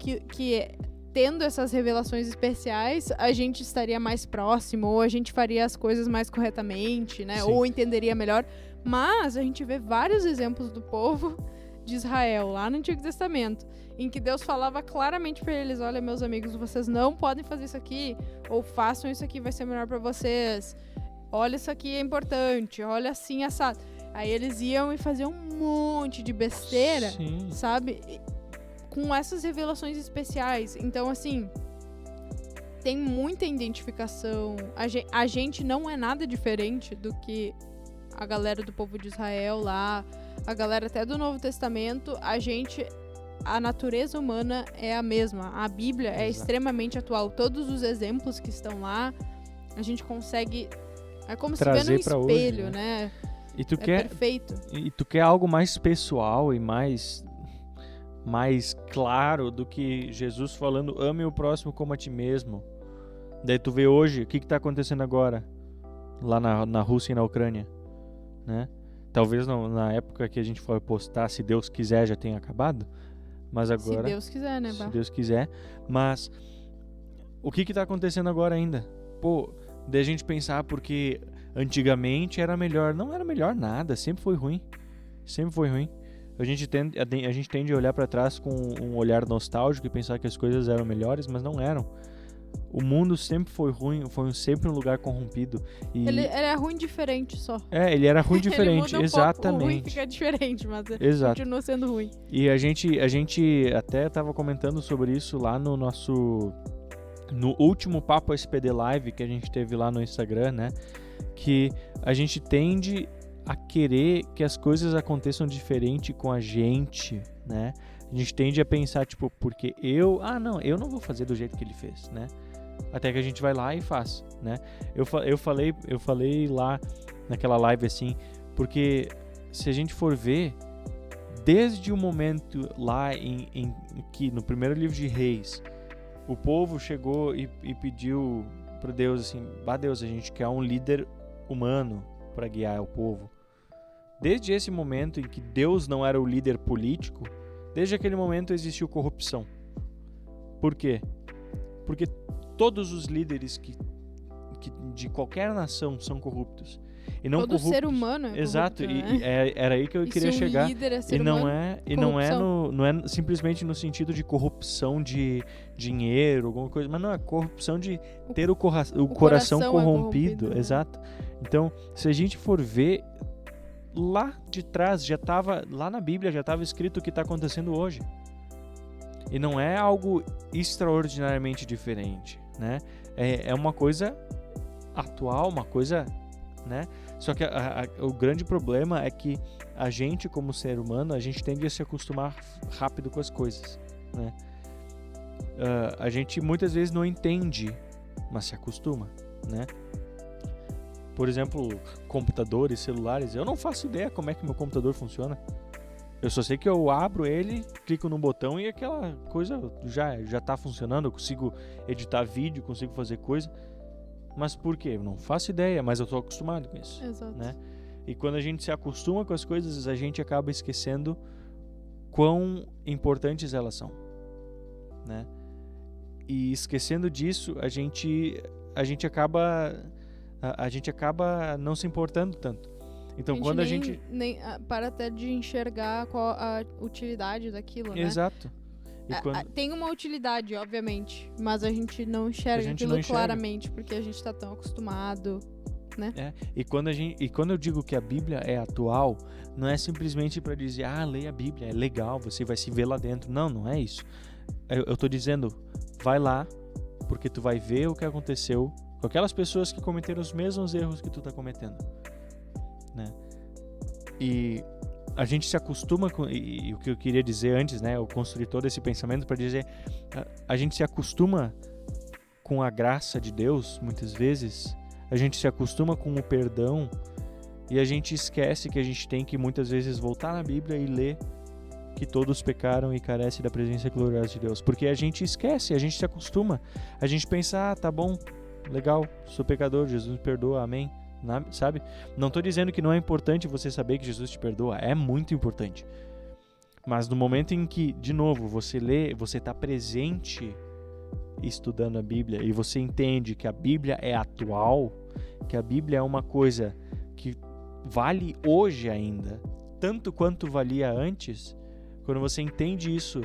tendo essas revelações especiais, a gente estaria mais próximo, ou a gente faria as coisas mais corretamente, né? Sim. Ou entenderia melhor. Mas a gente vê vários exemplos do povo de Israel, lá no Antigo Testamento, em que Deus falava claramente para eles, olha, meus amigos, vocês não podem fazer isso aqui, ou façam isso aqui, vai ser melhor para vocês. Olha, isso aqui é importante, olha assim, assado. Aí eles iam e faziam um monte de besteira, sabe? Com essas revelações especiais. Então, assim, tem muita identificação. A gente não é nada diferente do que a galera do povo de Israel lá, a galera até do Novo Testamento. A natureza humana é a mesma. A Bíblia é extremamente atual. Todos os exemplos que estão lá, a gente consegue... É como trazer se vê num espelho, hoje, né? E tu quer, perfeito. E tu quer algo mais pessoal e mais claro do que Jesus falando, ame o próximo como a ti mesmo. Daí tu vê hoje, o que está acontecendo agora? Lá na Rússia e na Ucrânia, né? Talvez na época que a gente for postar, se Deus quiser, já tenha acabado. Mas agora... Se Deus quiser, né? Se Deus quiser. Mas o que está acontecendo agora ainda? Daí a gente pensar, porque antigamente era melhor. Não era melhor nada, sempre foi ruim. Sempre foi ruim. A gente tende a olhar para trás com um olhar nostálgico e pensar que as coisas eram melhores, mas não eram. O mundo sempre foi ruim, foi sempre um lugar corrompido. E ele era ruim diferente só. Ele era ruim diferente, ele muda exatamente. Pouco, o ruim fica diferente, mas continua sendo ruim. E a gente até estava comentando sobre isso lá no último Papo SPD Live que a gente teve lá no Instagram, né? Que a gente tende a querer que as coisas aconteçam diferente com a gente, né? A gente tende a pensar, tipo, porque eu não vou fazer do jeito que ele fez, né? Até que a gente vai lá e faz, né? Eu falei lá naquela live assim, porque se a gente for ver, desde o momento lá em que no primeiro livro de Reis, o povo chegou e pediu para Deus assim, Deus, a gente quer um líder humano para guiar o povo. Desde esse momento em que Deus não era o líder político, desde aquele momento existiu corrupção. Por quê? Porque todos os líderes que de qualquer nação são corruptos. E não Todo corruptos. ser humano é Exato, corrupto, né? era aí que eu queria se um chegar. líder é ser E não humano, não é simplesmente no sentido de corrupção de dinheiro, alguma coisa, mas não, é corrupção de ter o coração coração é corrompido. corrompido, né? Exato. Então, se a gente for ver, lá de trás, lá na Bíblia já estava escrito o que está acontecendo hoje. E não é algo extraordinariamente diferente, né? É uma coisa atual, uma coisa, né? Só que o grande problema é que a gente, como ser humano, a gente tende a se acostumar rápido com as coisas, né? A gente muitas vezes não entende, mas se acostuma, né? Por exemplo, computadores, celulares, eu não faço ideia como é que meu computador funciona. Eu só sei que eu abro ele, clico num botão e aquela coisa já tá funcionando, eu consigo editar vídeo, consigo fazer coisa. Mas por quê? Eu não faço ideia, mas eu tô acostumado com isso. Exato. Né? E quando a gente se acostuma com as coisas, a gente acaba esquecendo quão importantes elas são, né? E esquecendo disso, a gente acaba não se importando tanto. Então, quando a gente nem para até de enxergar qual a utilidade daquilo, né? Exato. Tem uma utilidade, obviamente, mas a gente não enxerga aquilo claramente, porque a gente está tão acostumado, né? E quando eu digo que a Bíblia é atual, não é simplesmente para dizer, leia a Bíblia, é legal, você vai se ver lá dentro. Não, não é isso. Eu tô dizendo, vai lá, porque tu vai ver o que aconteceu com aquelas pessoas que cometeram os mesmos erros que tu tá cometendo, né? E a gente se acostuma com, e o que eu queria dizer antes, né, eu construí todo esse pensamento para dizer, a gente se acostuma com a graça de Deus, muitas vezes, a gente se acostuma com o perdão e a gente esquece que a gente tem que muitas vezes voltar na Bíblia e ler que todos pecaram e carecem da presença gloriosa de Deus, porque a gente esquece, a gente se acostuma, a gente pensa, tá bom, legal, sou pecador, Jesus me perdoa, amém. Sabe? Não estou dizendo que não é importante você saber que Jesus te perdoa, é muito importante. Mas no momento em que, de novo, você lê, você está presente estudando a Bíblia e você entende que a Bíblia é atual, que a Bíblia é uma coisa que vale hoje ainda, tanto quanto valia antes, quando você entende isso,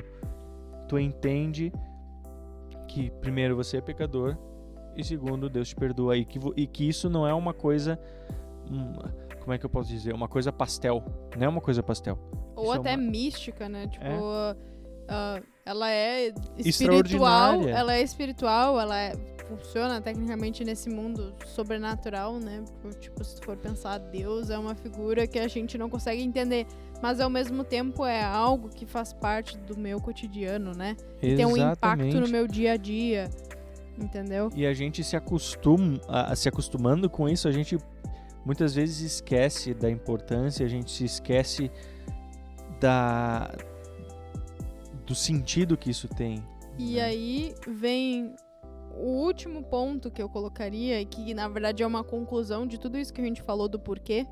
tu entende que primeiro você é pecador, e segundo, Deus te perdoa. E que isso não é uma coisa... como é que eu posso dizer? Uma coisa pastel. Não é uma coisa pastel. Ou isso até mística, né? Tipo, ela é espiritual. Ela funciona tecnicamente nesse mundo sobrenatural, né? Tipo, se tu for pensar, Deus é uma figura que a gente não consegue entender. Mas, ao mesmo tempo, é algo que faz parte do meu cotidiano, né? E tem um impacto no meu dia a dia. Entendeu? E a gente se acostumando com isso, a gente muitas vezes esquece da importância, a gente se esquece do sentido que isso tem. E aí vem o último ponto que eu colocaria, e que na verdade é uma conclusão de tudo isso que a gente falou do porquê,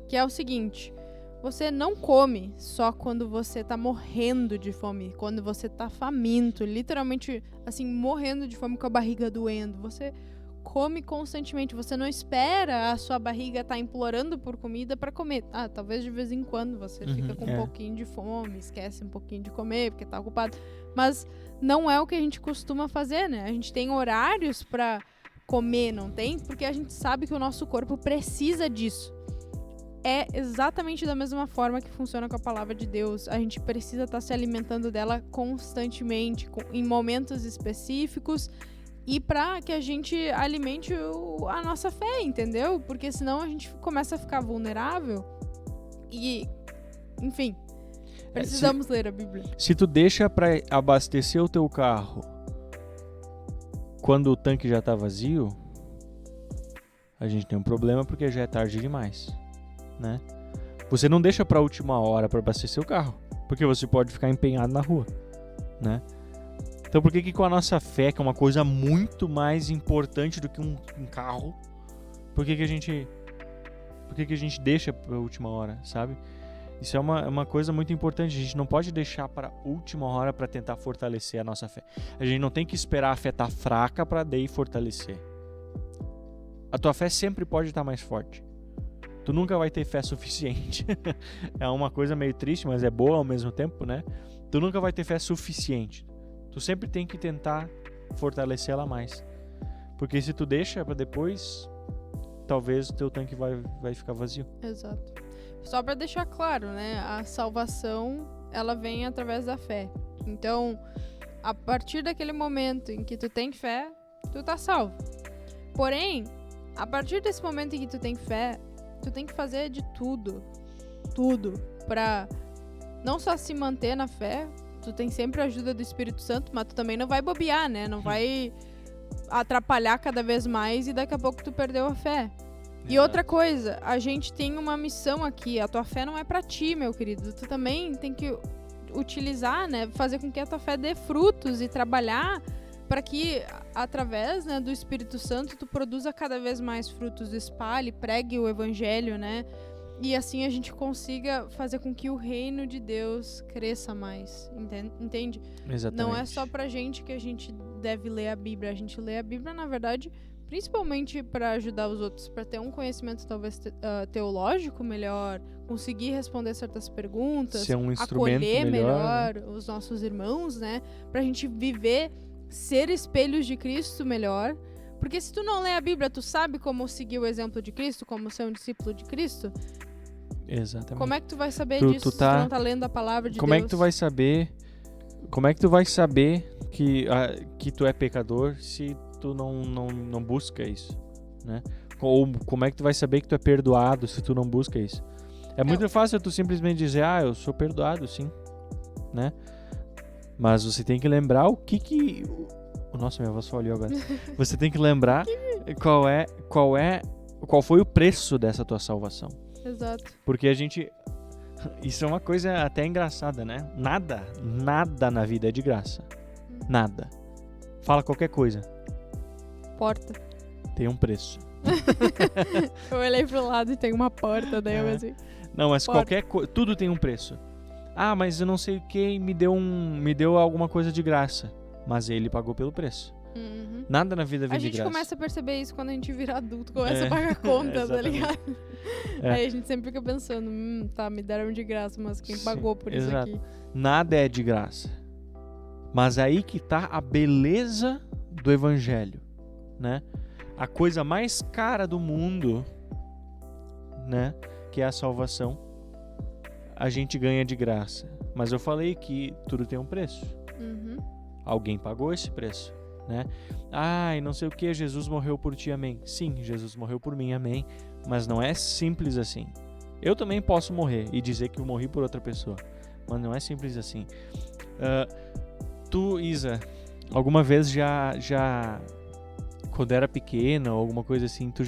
que é o seguinte: você não come só quando você tá morrendo de fome, quando você tá faminto, literalmente, assim, morrendo de fome com a barriga doendo. Você come constantemente, você não espera a sua barriga tá implorando por comida para comer. Talvez de vez em quando você fica com um pouquinho de fome, esquece um pouquinho de comer porque tá ocupado. Mas não é o que a gente costuma fazer, né? A gente tem horários para comer, não tem? Porque a gente sabe que o nosso corpo precisa disso. É exatamente da mesma forma que funciona com a palavra de Deus. A gente precisa estar se alimentando dela constantemente, em momentos específicos, e para que a gente alimente a nossa fé, entendeu? Porque senão a gente começa a ficar vulnerável e, enfim, precisamos ler a Bíblia. Se tu deixa para abastecer o teu carro quando o tanque já tá vazio, a gente tem um problema porque já é tarde demais. Né? Você não deixa pra última hora pra abastecer o carro, porque você pode ficar empenhado na rua, né? Então por que com a nossa fé, que é uma coisa muito mais importante do que um carro, por que a gente deixa pra última hora, sabe? Isso é uma coisa muito importante. A gente não pode deixar para a última hora para tentar fortalecer a nossa fé. A gente não tem que esperar a fé estar fraca para daí fortalecer. A tua fé sempre pode estar mais forte. Tu nunca vai ter fé suficiente. É uma coisa meio triste, mas é boa ao mesmo tempo, né? Tu nunca vai ter fé suficiente. Tu sempre tem que tentar fortalecer ela mais. Porque se tu deixa para depois, talvez o teu tanque vai ficar vazio. Exato. Só para deixar claro, né? A salvação, ela vem através da fé. Então, a partir daquele momento em que tu tem fé, tu tá salvo. Porém, a partir desse momento em que tu tem fé, tu tem que fazer de tudo pra não só se manter na fé, tu tem sempre a ajuda do Espírito Santo, mas tu também não vai bobear, né? Não vai atrapalhar cada vez mais e daqui a pouco tu perdeu a fé. E outra coisa, a gente tem uma missão aqui. A tua fé não é pra ti, meu querido. Tu também tem que utilizar, né? Fazer com que a tua fé dê frutos e trabalhar para que, através, né, do Espírito Santo, tu produza cada vez mais frutos, espalhe, pregue o evangelho, né? E assim a gente consiga fazer com que o reino de Deus cresça mais. Entende? Exatamente. Não é só pra gente que a gente deve ler a Bíblia. A gente lê a Bíblia, na verdade, principalmente para ajudar os outros, para ter um conhecimento talvez teológico melhor, conseguir responder certas perguntas, ser um instrumento acolher melhor, né? Os nossos irmãos, né? Pra gente viver, ser espelhos de Cristo melhor. Porque se tu não lê a Bíblia, tu sabe como seguir o exemplo de Cristo, como ser um discípulo de Cristo? Exatamente. Como é que tu vai saber disso se tu não tá lendo a palavra de Deus? Como é que tu vai saber que tu é pecador se tu não busca isso, né? Ou como é que tu vai saber que tu é perdoado se tu não busca isso? É muito fácil tu simplesmente dizer, eu sou perdoado, sim, né? Mas você tem que lembrar Nossa, minha voz falhou agora. Você tem que lembrar qual foi o preço dessa tua salvação. Exato. Porque isso é uma coisa até engraçada, né? Nada na vida é de graça. Nada. Fala qualquer coisa. Porta. Tem um preço. Eu olhei pro lado e tem uma porta, daí eu assim... Não, mas qualquer coisa, tudo tem um preço. Mas eu não sei o que me deu alguma coisa de graça. Mas ele pagou pelo preço. Uhum. Nada na vida vem de graça. A gente começa a perceber isso quando a gente vira adulto, começa a pagar conta, tá ligado? Aí a gente sempre fica pensando, me deram de graça, mas quem pagou por isso aqui? Nada é de graça. Mas aí que tá a beleza do evangelho, né? A coisa mais cara do mundo, né? Que é a salvação, a gente ganha de graça. Mas eu falei que tudo tem um preço. Uhum. Alguém pagou esse preço, né? E não sei o que, Jesus morreu por ti, amém. Sim, Jesus morreu por mim, amém. Mas não é simples assim. Eu também posso morrer e dizer que eu morri por outra pessoa, mas não é simples assim. Tu, Isa, alguma vez já quando era pequena ou alguma coisa assim, tu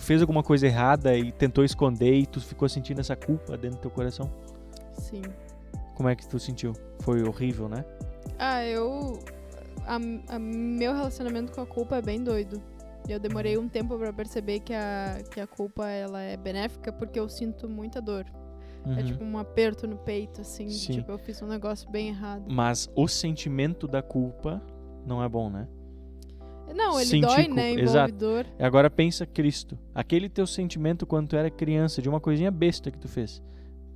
fez alguma coisa errada e tentou esconder e tu ficou sentindo essa culpa dentro do teu coração? Sim. Como é que tu sentiu? Foi horrível, né? Meu relacionamento com a culpa é bem doido. Eu demorei um tempo pra perceber que a culpa ela é benéfica, porque eu sinto muita dor. Uhum. É tipo um aperto no peito, assim. Sim. Tipo, eu fiz um negócio bem errado. Mas o sentimento da culpa não é bom, né? Não, ele dói, né? Envolve dor. Agora pensa Cristo. Aquele teu sentimento quando tu era criança, de uma coisinha besta que tu fez.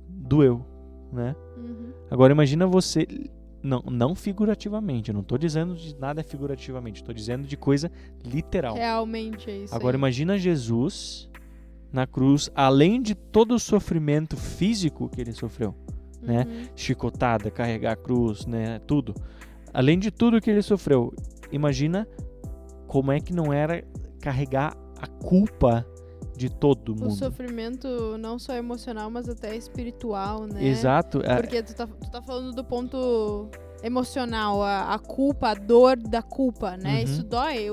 Doeu, né? Uhum. Agora imagina você... Não figurativamente. Eu não tô dizendo de nada figurativamente. Tô dizendo de coisa literal. Realmente é isso. Agora aí. Imagina Jesus na cruz, além de todo o sofrimento físico que ele sofreu, né? Chicotada, carregar a cruz, né? Tudo. Além de tudo que ele sofreu, imagina como é que não era carregar a culpa de todo mundo. O sofrimento não só emocional, mas até espiritual, né? Exato. Porque tu tá falando do ponto emocional, a culpa, a dor da culpa, né? Uhum. Isso dói.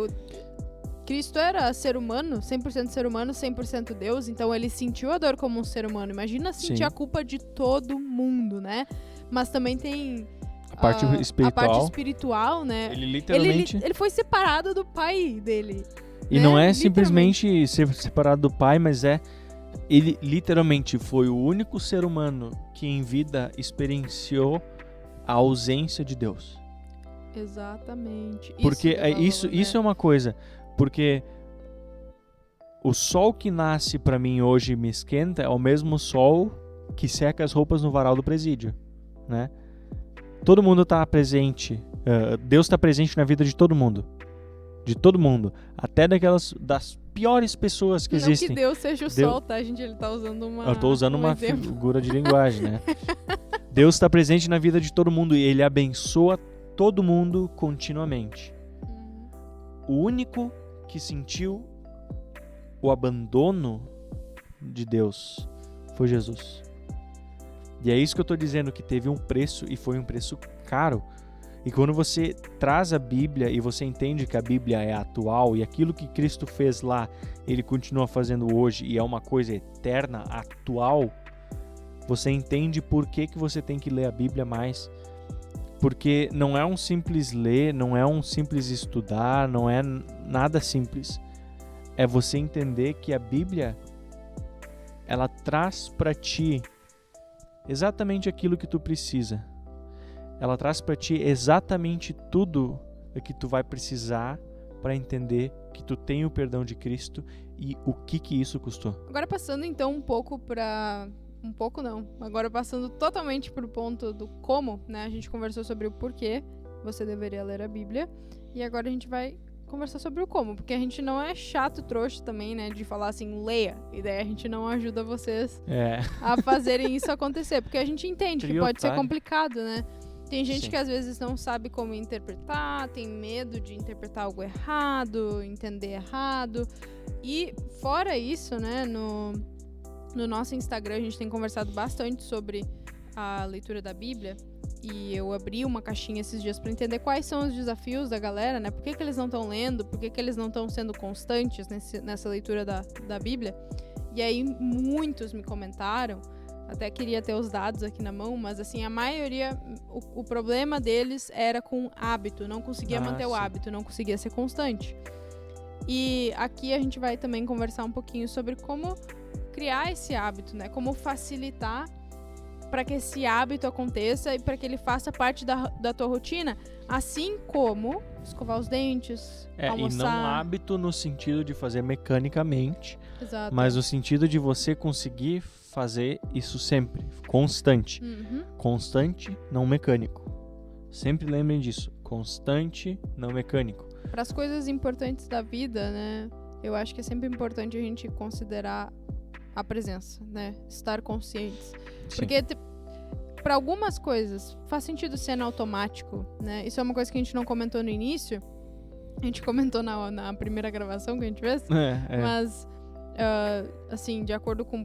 Cristo era ser humano, 100% ser humano, 100% Deus, então ele sentiu a dor como um ser humano. Imagina sentir Sim. a culpa de todo mundo, né? Mas também tem A parte a espiritual. parte espiritual, né? Ele literalmente... Ele foi separado do pai dele. E né? não é Literalmente. simplesmente ser separado do pai, mas ele literalmente foi o único ser humano que em vida experienciou a ausência de Deus. Exatamente. Porque deu valor, isso é uma coisa. Porque o sol que nasce pra mim hoje e me esquenta é o mesmo sol que seca as roupas no varal do presídio, né? Todo mundo está presente. Deus está presente na vida de todo mundo. De todo mundo. Até das piores pessoas que Não existem. que Deus seja o sol, tá, gente? Ele tá usando Eu tô usando uma exemplo. figura de linguagem, né? Deus está presente na vida de todo mundo e Ele abençoa todo mundo continuamente. O único que sentiu o abandono de Deus foi Jesus. E é isso que eu estou dizendo, que teve um preço e foi um preço caro. E quando você traz a Bíblia e você entende que a Bíblia é atual e aquilo que Cristo fez lá, Ele continua fazendo hoje e é uma coisa eterna, atual, você entende por que você tem que ler a Bíblia mais. Porque não é um simples ler, não é um simples estudar, não é nada simples. É você entender que a Bíblia, ela traz para ti exatamente aquilo que tu precisa. Ela traz para ti exatamente tudo o que tu vai precisar para entender que tu tem o perdão de Cristo e o que isso custou. Agora passando então um pouco para... Um pouco não. Agora passando totalmente pro ponto do como, né? A gente conversou sobre o porquê você deveria ler a Bíblia. E agora a gente vai conversar sobre o como. Porque a gente não é chato, trouxa também, né? De falar assim, leia. E daí a gente não ajuda vocês a fazerem isso acontecer. Porque a gente entende que pode ser complicado, né? Tem gente Sim. que às vezes não sabe como interpretar, tem medo de interpretar algo errado, entender errado. E fora isso, né? No nosso Instagram a gente tem conversado bastante sobre a leitura da Bíblia e eu abri uma caixinha esses dias para entender quais são os desafios da galera, né? Por que eles não estão lendo? Por que eles não estão sendo constantes nessa leitura da Bíblia? E aí muitos me comentaram, até queria ter os dados aqui na mão, mas assim, a maioria, o problema deles era com hábito, não conseguia manter o hábito, não conseguia ser constante. E aqui a gente vai também conversar um pouquinho sobre como criar esse hábito, né? Como facilitar para que esse hábito aconteça e para que ele faça parte da tua rotina, assim como escovar os dentes, almoçar. E não hábito no sentido de fazer mecanicamente, Exato. mas no sentido de você conseguir fazer isso sempre, constante. Constante, não mecânico. Sempre lembrem disso, constante, não mecânico. Para as coisas importantes da vida, né? Eu acho que é sempre importante a gente considerar a presença, né? Estar conscientes. Sim. Porque para algumas coisas faz sentido ser no automático, né? Isso é uma coisa que a gente não comentou no início. A gente comentou na primeira gravação que a gente fez. Mas, assim, de acordo com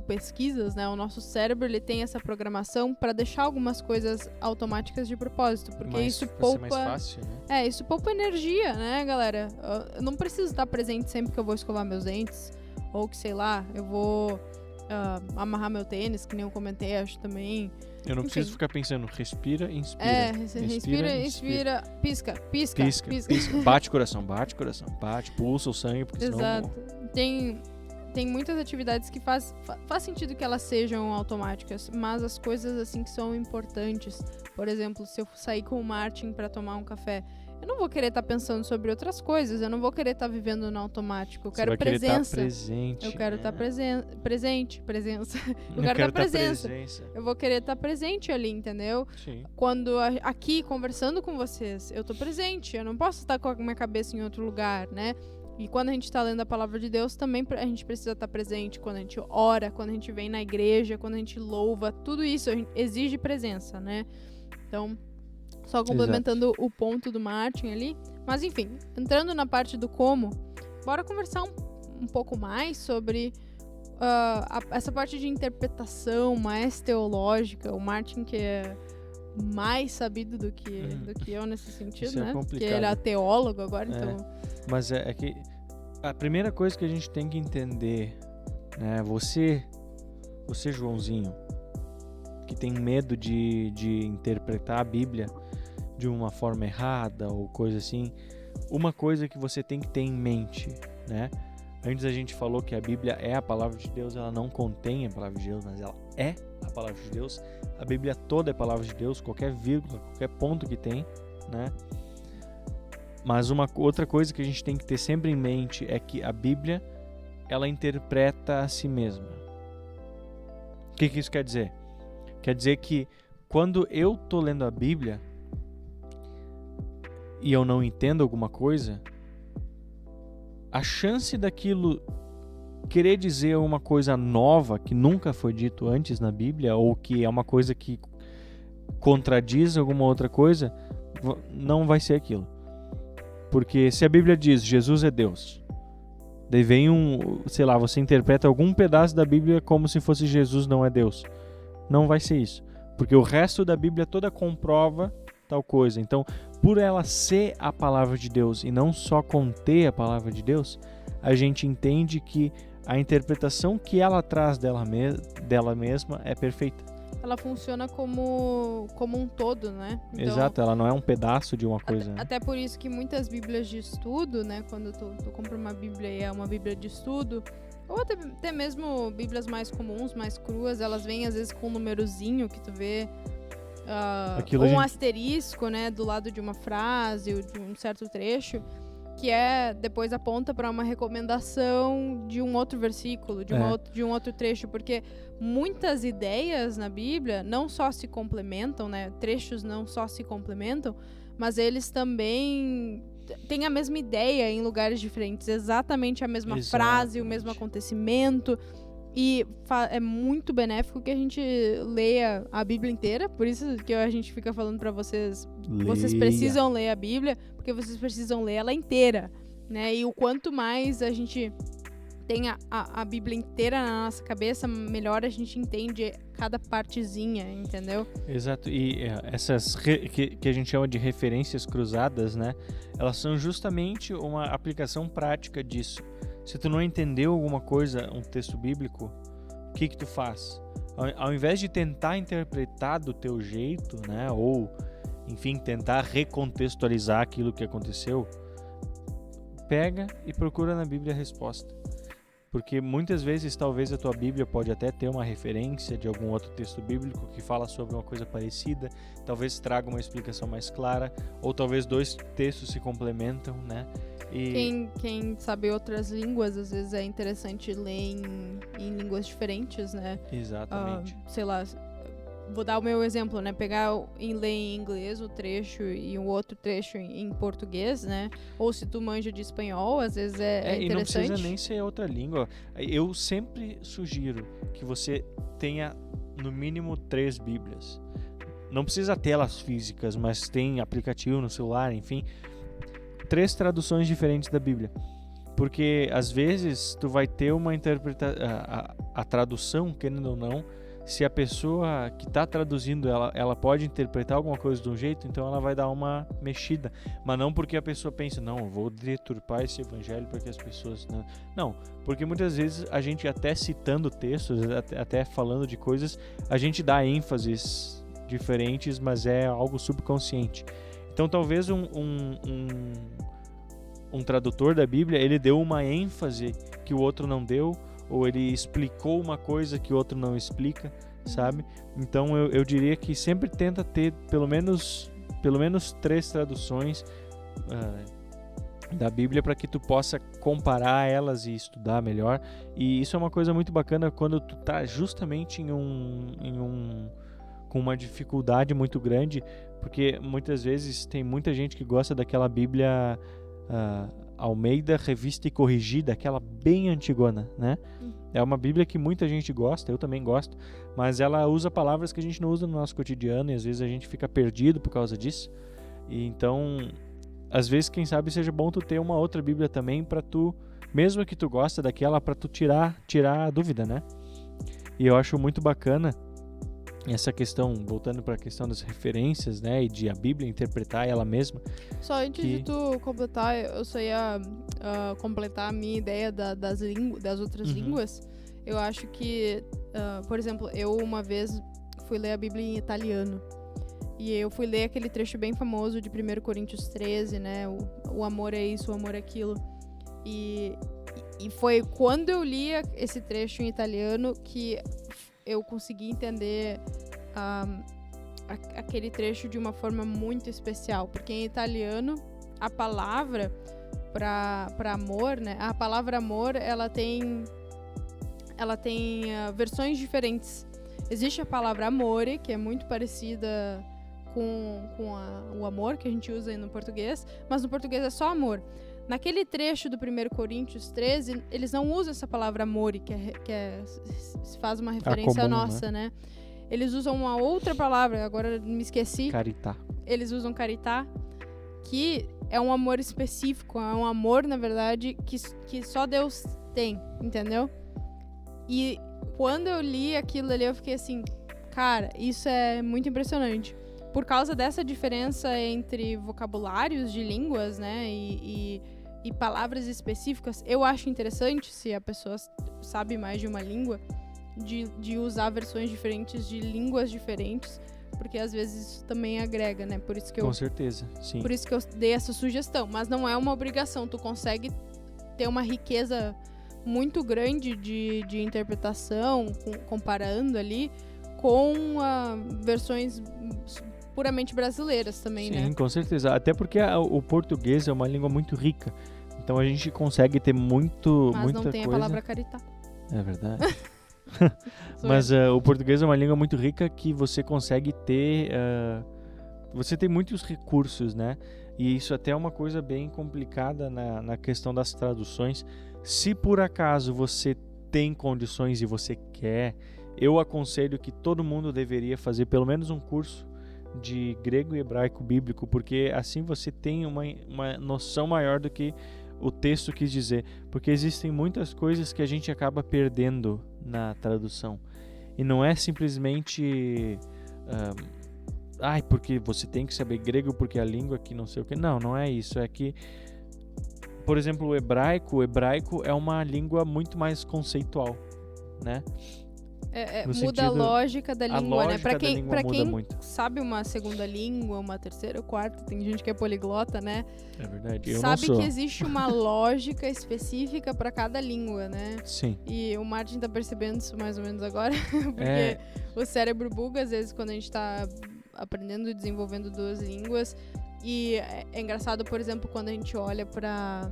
pesquisas, né? O nosso cérebro, ele tem essa programação para deixar algumas coisas automáticas de propósito. Porque isso poupa... mais fácil, né? isso poupa energia, né, galera? Eu não preciso estar presente sempre que eu vou escovar meus dentes. Ou que, sei lá, eu vou amarrar meu tênis, que nem eu comentei, acho também. Eu não preciso ficar pensando, respira, inspira. Respira, inspira, pisca. Bate coração, pulsa o sangue, porque Exato. senão... Tem muitas atividades que faz sentido que elas sejam automáticas, mas as coisas assim que são importantes, por exemplo, se eu sair com o Martin para tomar um café, eu não vou querer estar pensando sobre outras coisas, eu não vou querer estar vivendo no automático, eu quero presença. Presente, eu quero estar presente, presença. Eu quero estar presença. Eu vou querer estar presente ali, entendeu? Sim. Quando aqui conversando com vocês, eu tô presente, eu não posso estar com a minha cabeça em outro lugar, né? E quando a gente está lendo a palavra de Deus, também a gente precisa estar presente. Quando a gente ora, quando a gente vem na igreja, quando a gente louva, tudo isso exige presença, né? Então, só complementando o ponto do Martin ali. Mas enfim, entrando na parte do como, bora conversar um pouco mais sobre essa parte de interpretação mais teológica. O Martin, que é mais sabido do que eu nesse sentido, isso né? É complicado. Porque ele é teólogo agora, então... Mas é que A primeira coisa que a gente tem que entender, né? Você Joãozinho, que tem medo de interpretar a Bíblia de uma forma errada ou coisa assim, uma coisa que você tem que ter em mente, né? Antes a gente falou que a Bíblia é a palavra de Deus, ela não contém a palavra de Deus, mas ela é a palavra de Deus. A Bíblia toda é a palavra de Deus, qualquer vírgula, qualquer ponto que tem, né? Mas uma outra coisa que a gente tem que ter sempre em mente é que a Bíblia, ela interpreta a si mesma. O que isso quer dizer? Quer dizer que quando eu estou lendo a Bíblia e eu não entendo alguma coisa, a chance daquilo querer dizer uma coisa nova que nunca foi dito antes na Bíblia, ou que é uma coisa que contradiz alguma outra coisa, não vai ser aquilo. Porque se a Bíblia diz Jesus é Deus, daí vem você interpreta algum pedaço da Bíblia como se fosse Jesus não é Deus. Não vai ser isso. Porque o resto da Bíblia toda comprova tal coisa. Então, por ela ser a palavra de Deus e não só conter a palavra de Deus, a gente entende que a interpretação que ela traz dela mesma é perfeita. Ela funciona como um todo, né? Então, exato, ela não é um pedaço de uma coisa. Até por isso que muitas bíblias de estudo, né? Quando tu compra uma bíblia e é uma bíblia de estudo, ou até mesmo bíblias mais comuns, mais cruas, elas vêm às vezes com um numerozinho que tu vê, ou um asterisco, né? Do lado de uma frase ou de um certo trecho, que depois aponta para uma recomendação de um outro versículo, de um outro trecho, porque muitas ideias na Bíblia não só se complementam, né? Trechos não só se complementam, mas eles também têm a mesma ideia em lugares diferentes, exatamente a mesma frase, o mesmo acontecimento. E é muito benéfico que a gente leia a Bíblia inteira, por isso que a gente fica falando para vocês, vocês precisam ler a Bíblia, porque vocês precisam ler ela inteira, né? E o quanto mais a gente tem a Bíblia inteira na nossa cabeça, melhor a gente entende cada partezinha, entendeu? Exato, e essas que a gente chama de referências cruzadas, né? Elas são justamente uma aplicação prática disso. Se tu não entendeu alguma coisa, um texto bíblico, o que tu faz? Ao invés de tentar interpretar do teu jeito, né? Ou, enfim, tentar recontextualizar aquilo que aconteceu, pega e procura na Bíblia a resposta. Porque muitas vezes, talvez a tua Bíblia pode até ter uma referência de algum outro texto bíblico que fala sobre uma coisa parecida, talvez traga uma explicação mais clara, ou talvez dois textos se complementam, né? E quem sabe outras línguas, às vezes é interessante ler em línguas diferentes, né? Exatamente. Sei lá, vou dar o meu exemplo, né? Pegar e ler em inglês o trecho e um outro trecho em português, né? Ou se tu manja de espanhol, às vezes é interessante. E não precisa nem ser outra língua. Eu sempre sugiro que você tenha no mínimo 3 Bíblias. Não precisa telas físicas, mas tem aplicativo no celular, enfim. 3 traduções diferentes da Bíblia. Porque às vezes tu vai ter uma interpretação, a tradução, querendo ou não, se a pessoa que está traduzindo, ela pode interpretar alguma coisa de um jeito, então ela vai dar uma mexida. Mas não porque a pessoa pensa, não, eu vou deturpar esse evangelho para que as pessoas... Não, porque muitas vezes a gente até citando textos, até falando de coisas, a gente dá ênfases diferentes, mas é algo subconsciente. Então talvez um tradutor da Bíblia, ele deu uma ênfase que o outro não deu, ou ele explicou uma coisa que o outro não explica, sabe? Então eu diria que sempre tenta ter pelo menos 3 traduções da Bíblia para que tu possa comparar elas e estudar melhor. E isso é uma coisa muito bacana quando tu tá justamente com uma dificuldade muito grande, porque muitas vezes tem muita gente que gosta daquela Bíblia Almeida, revista e corrigida, aquela bem antigona, né? É uma Bíblia que muita gente gosta, eu também gosto, mas ela usa palavras que a gente não usa no nosso cotidiano e às vezes a gente fica perdido por causa disso. E então, às vezes, quem sabe seja bom tu ter uma outra Bíblia também para tu, mesmo que tu gosta daquela, para tu tirar a dúvida, né? E eu acho muito bacana essa questão, voltando para a questão das referências, né, e de a Bíblia interpretar ela mesma. Só antes de tu completar, eu só ia completar a minha ideia das outras línguas. Eu acho que, por exemplo, eu uma vez fui ler a Bíblia em italiano. E eu fui ler aquele trecho bem famoso de 1 Coríntios 13, né? O amor é isso, o amor é aquilo. E foi quando eu li esse trecho em italiano que eu consegui entender aquele trecho de uma forma muito especial. Porque em italiano, a palavra para amor, né? A palavra amor, ela tem versões diferentes. Existe a palavra amore, que é muito parecida com o amor que a gente usa aí no português, mas no português é só amor. Naquele trecho do 1 Coríntios 13, eles não usam essa palavra amore, se faz uma referência comum, nossa, né? Eles usam uma outra palavra, agora me esqueci. Caritá. Eles usam caritá, que é um amor específico, é um amor, na verdade, que só Deus tem, entendeu? E quando eu li aquilo ali, eu fiquei assim, cara, isso é muito impressionante. Por causa dessa diferença entre vocabulários de línguas, né, e palavras específicas, eu acho interessante, se a pessoa sabe mais de uma língua, de usar versões diferentes de línguas diferentes, porque às vezes isso também agrega, né? Por isso que Com certeza, sim. Por isso que eu dei essa sugestão, mas não é uma obrigação, tu consegue ter uma riqueza muito grande de interpretação, comparando ali com versões puramente brasileiras também, sim, né? Sim, com certeza. Até porque o português é uma língua muito rica. Então a gente consegue ter muita coisa. Mas não tem a palavra caritá. É verdade. Mas o português é uma língua muito rica que você consegue ter... você tem muitos recursos, né? E isso até é uma coisa bem complicada na questão das traduções. Se por acaso você tem condições e você quer, eu aconselho que todo mundo deveria fazer pelo menos um curso de grego e hebraico bíblico, porque assim você tem uma noção maior do que o texto quis dizer, porque existem muitas coisas que a gente acaba perdendo na tradução, e não é simplesmente porque você tem que saber grego porque a língua que não sei o que, não é isso, é que, por exemplo, o hebraico é uma língua muito mais conceitual, né? Muda a lógica da língua, né? Pra quem muito. Sabe uma segunda língua, uma terceira, quarta, tem gente que é poliglota, né? É verdade, eu sabe não sou. Que existe uma lógica específica pra cada língua, né? Sim. E o Martin tá percebendo isso mais ou menos agora, porque o cérebro buga às vezes quando a gente tá aprendendo e desenvolvendo duas línguas. E é engraçado, por exemplo, quando a gente olha pra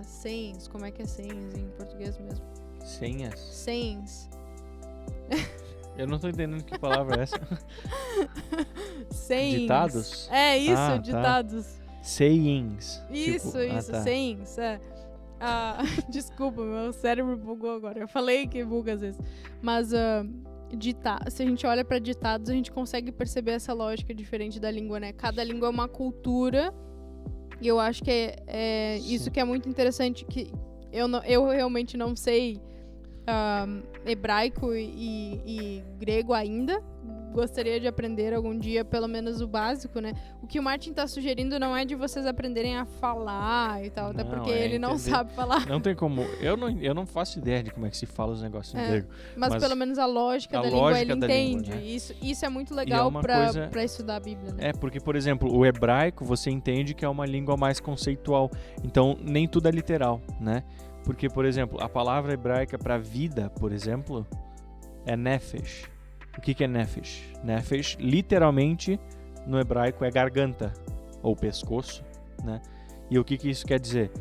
senhas, como é que é senhas em português mesmo? Senhas? Senhas. Eu não tô entendendo que palavra é essa. Sayings. Ditados? É isso, ditados. Tá. Sayings. Isso, tá. Sayings, desculpa, meu cérebro bugou agora. Eu falei que buga às vezes. Mas se a gente olha pra ditados, a gente consegue perceber essa lógica diferente da língua, né? Cada língua é uma cultura. E eu acho que é isso que é muito interessante, que eu realmente não sei hebraico e grego ainda. Gostaria de aprender algum dia, pelo menos o básico, né? O que o Martin tá sugerindo não é de vocês aprenderem a falar e tal, até porque ele não sabe falar. Não tem como. Eu não faço ideia de como é que se fala os negócios em grego. Mas pelo menos a lógica da língua ele entende. Língua, né? Isso é muito legal pra estudar a Bíblia, né? Porque, por exemplo, o hebraico você entende que é uma língua mais conceitual. Então, nem tudo é literal, né? Porque, por exemplo, a palavra hebraica para vida, por exemplo, é nefesh. O que é nefesh? Nefesh, literalmente, no hebraico é garganta, ou pescoço, né? E o que isso quer dizer?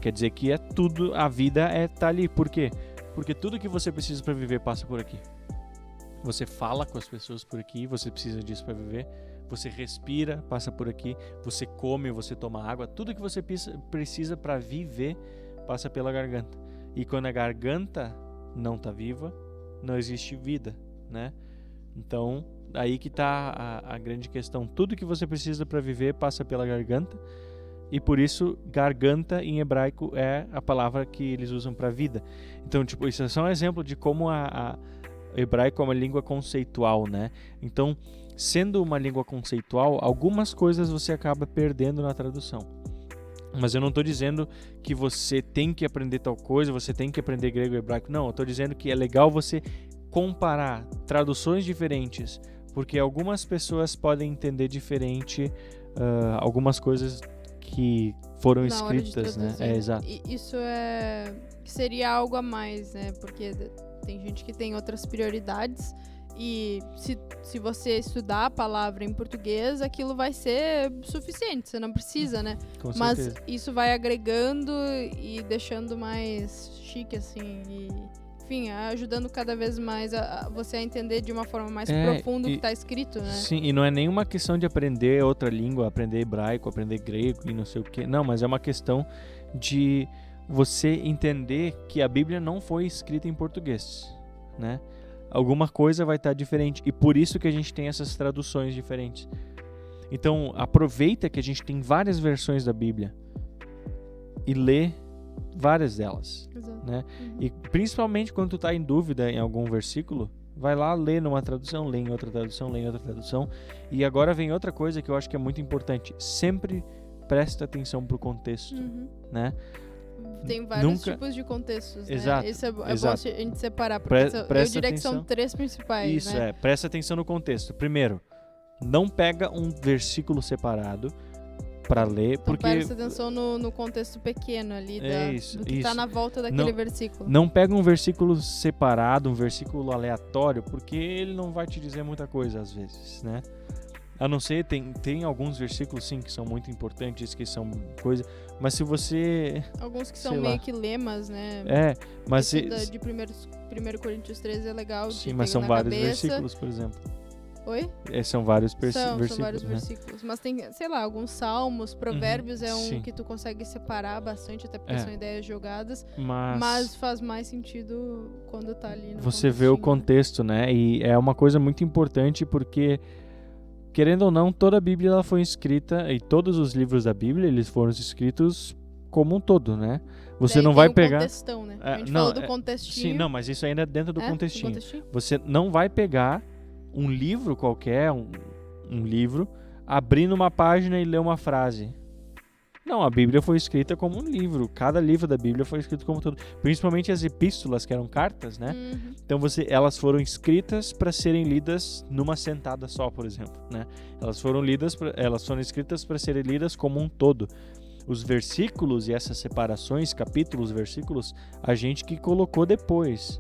Quer dizer que é tudo, a vida tá ali. Por quê? Porque tudo que você precisa para viver passa por aqui. Você fala com as pessoas por aqui, você precisa disso para viver. Você respira, passa por aqui. Você come, você toma água. Tudo que você precisa para viver passa pela garganta. E quando a garganta não está viva, não existe vida, né? Então, aí que está a grande questão. Tudo que você precisa para viver passa pela garganta. E por isso, garganta em hebraico é a palavra que eles usam para vida. Então, isso é só um exemplo de como hebraico é uma língua conceitual, né? Então, sendo uma língua conceitual, algumas coisas você acaba perdendo na tradução. Mas eu não estou dizendo que você tem que aprender tal coisa, você tem que aprender grego e hebraico. Não, eu estou dizendo que é legal você comparar traduções diferentes, porque algumas pessoas podem entender diferente algumas coisas que foram Na hora de escritas, né? traduzir, Exato. Isso seria algo a mais, né? Porque tem gente que tem outras prioridades e se você estudar a palavra em português, aquilo vai ser suficiente, você não precisa, né? Com Mas certeza. isso vai agregando e deixando mais chique, assim, e, enfim, ajudando cada vez mais a você a entender de uma forma mais profunda o que está escrito, né? Sim, e não é nenhuma questão de aprender outra língua, aprender hebraico, aprender grego e não sei o quê. Não, mas é uma questão de você entender que a Bíblia não foi escrita em português, né? Alguma coisa vai estar diferente e por isso que a gente tem essas traduções diferentes. Então, aproveita que a gente tem várias versões da Bíblia e lê várias delas, Exato. né? E principalmente quando tu tá em dúvida em algum versículo, vai lá, lê numa tradução, lê em outra tradução, lê em outra tradução. E agora vem outra coisa que eu acho que é muito importante. Sempre presta atenção pro contexto, né? Tem vários tipos de contextos, Exato, né? Isso é bom a gente separar, porque eu diria que são 3 principais, Isso, né? presta atenção no contexto. Primeiro, não pega um versículo separado para ler, Então porque presta atenção no contexto pequeno ali, do que tá na volta daquele versículo. Não pega um versículo separado, um versículo aleatório, porque ele não vai te dizer muita coisa às vezes, né? A não ser, tem alguns versículos sim que são muito importantes, que são coisa, mas se você... Alguns que são meio que lemas, né? Mas... Esse de 1 Coríntios 13 é legal. Sim, mas são vários versículos, por exemplo. Oi? São vários versículos. São vários versículos. Mas tem, sei lá, alguns salmos, provérbios é um que tu consegue separar bastante, até porque são ideias jogadas. Mas faz mais sentido quando tá ali no você vê o contexto, né? E é uma coisa muito importante porque... Querendo ou não, toda a Bíblia ela foi escrita, e todos os livros da Bíblia, eles foram escritos como um todo, né? Você não vai pegar... contextão, né? A gente falou do contextinho. Sim, não, mas isso ainda é dentro do contextinho. Você não vai pegar um livro qualquer, um livro, abrir numa página e ler uma frase. Não, a Bíblia foi escrita como um livro. Cada livro da Bíblia foi escrito como um todo. Principalmente as epístolas, que eram cartas, né? Então elas foram escritas para serem lidas numa sentada só, por exemplo, né? Elas foram escritas para serem lidas como um todo. Os versículos e essas separações, capítulos, versículos, a gente que colocou depois.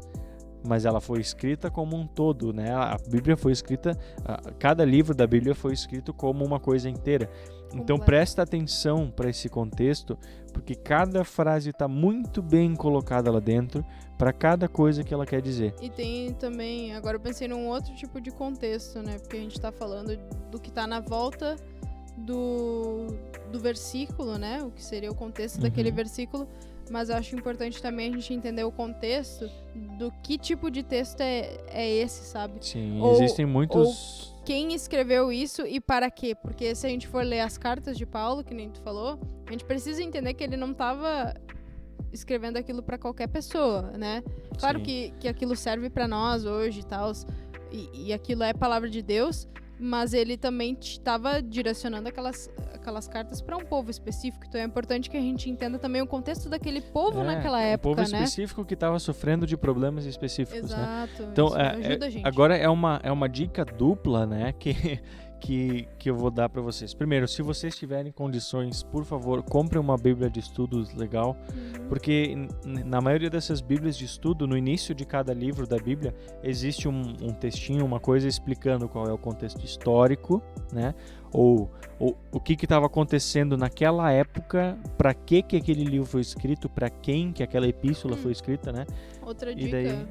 Mas ela foi escrita como um todo, né? A Bíblia foi escrita, cada livro da Bíblia foi escrito como uma coisa inteira. Então presta atenção para esse contexto, porque cada frase está muito bem colocada lá dentro para cada coisa que ela quer dizer. E tem também, agora eu pensei num outro tipo de contexto, né? Porque a gente está falando do que está na volta do versículo, né? O que seria o contexto daquele versículo. Mas eu acho importante também a gente entender o contexto do que tipo de texto é esse, sabe? Sim, existem muitos... Ou quem escreveu isso e para quê? Porque se a gente for ler as cartas de Paulo, que nem tu falou, a gente precisa entender que ele não estava escrevendo aquilo para qualquer pessoa, né? Claro que aquilo serve para nós hoje e tal, e aquilo é palavra de Deus, mas ele também estava direcionando aquelas cartas para um povo específico. Então é importante que a gente entenda também o contexto daquele povo naquela época, né? Um povo específico que estava sofrendo de problemas específicos, exato, né? Então, ajuda a gente. Agora é uma dica dupla, né? Que eu vou dar para vocês. Primeiro, se vocês tiverem condições, por favor, compre uma Bíblia de estudos legal, porque na maioria dessas Bíblias de estudo, no início de cada livro da Bíblia, existe um textinho, uma coisa explicando qual é o contexto histórico, né? Ou o que estava acontecendo naquela época, para que aquele livro foi escrito, para quem que aquela epístola foi escrita, né? Outra dica...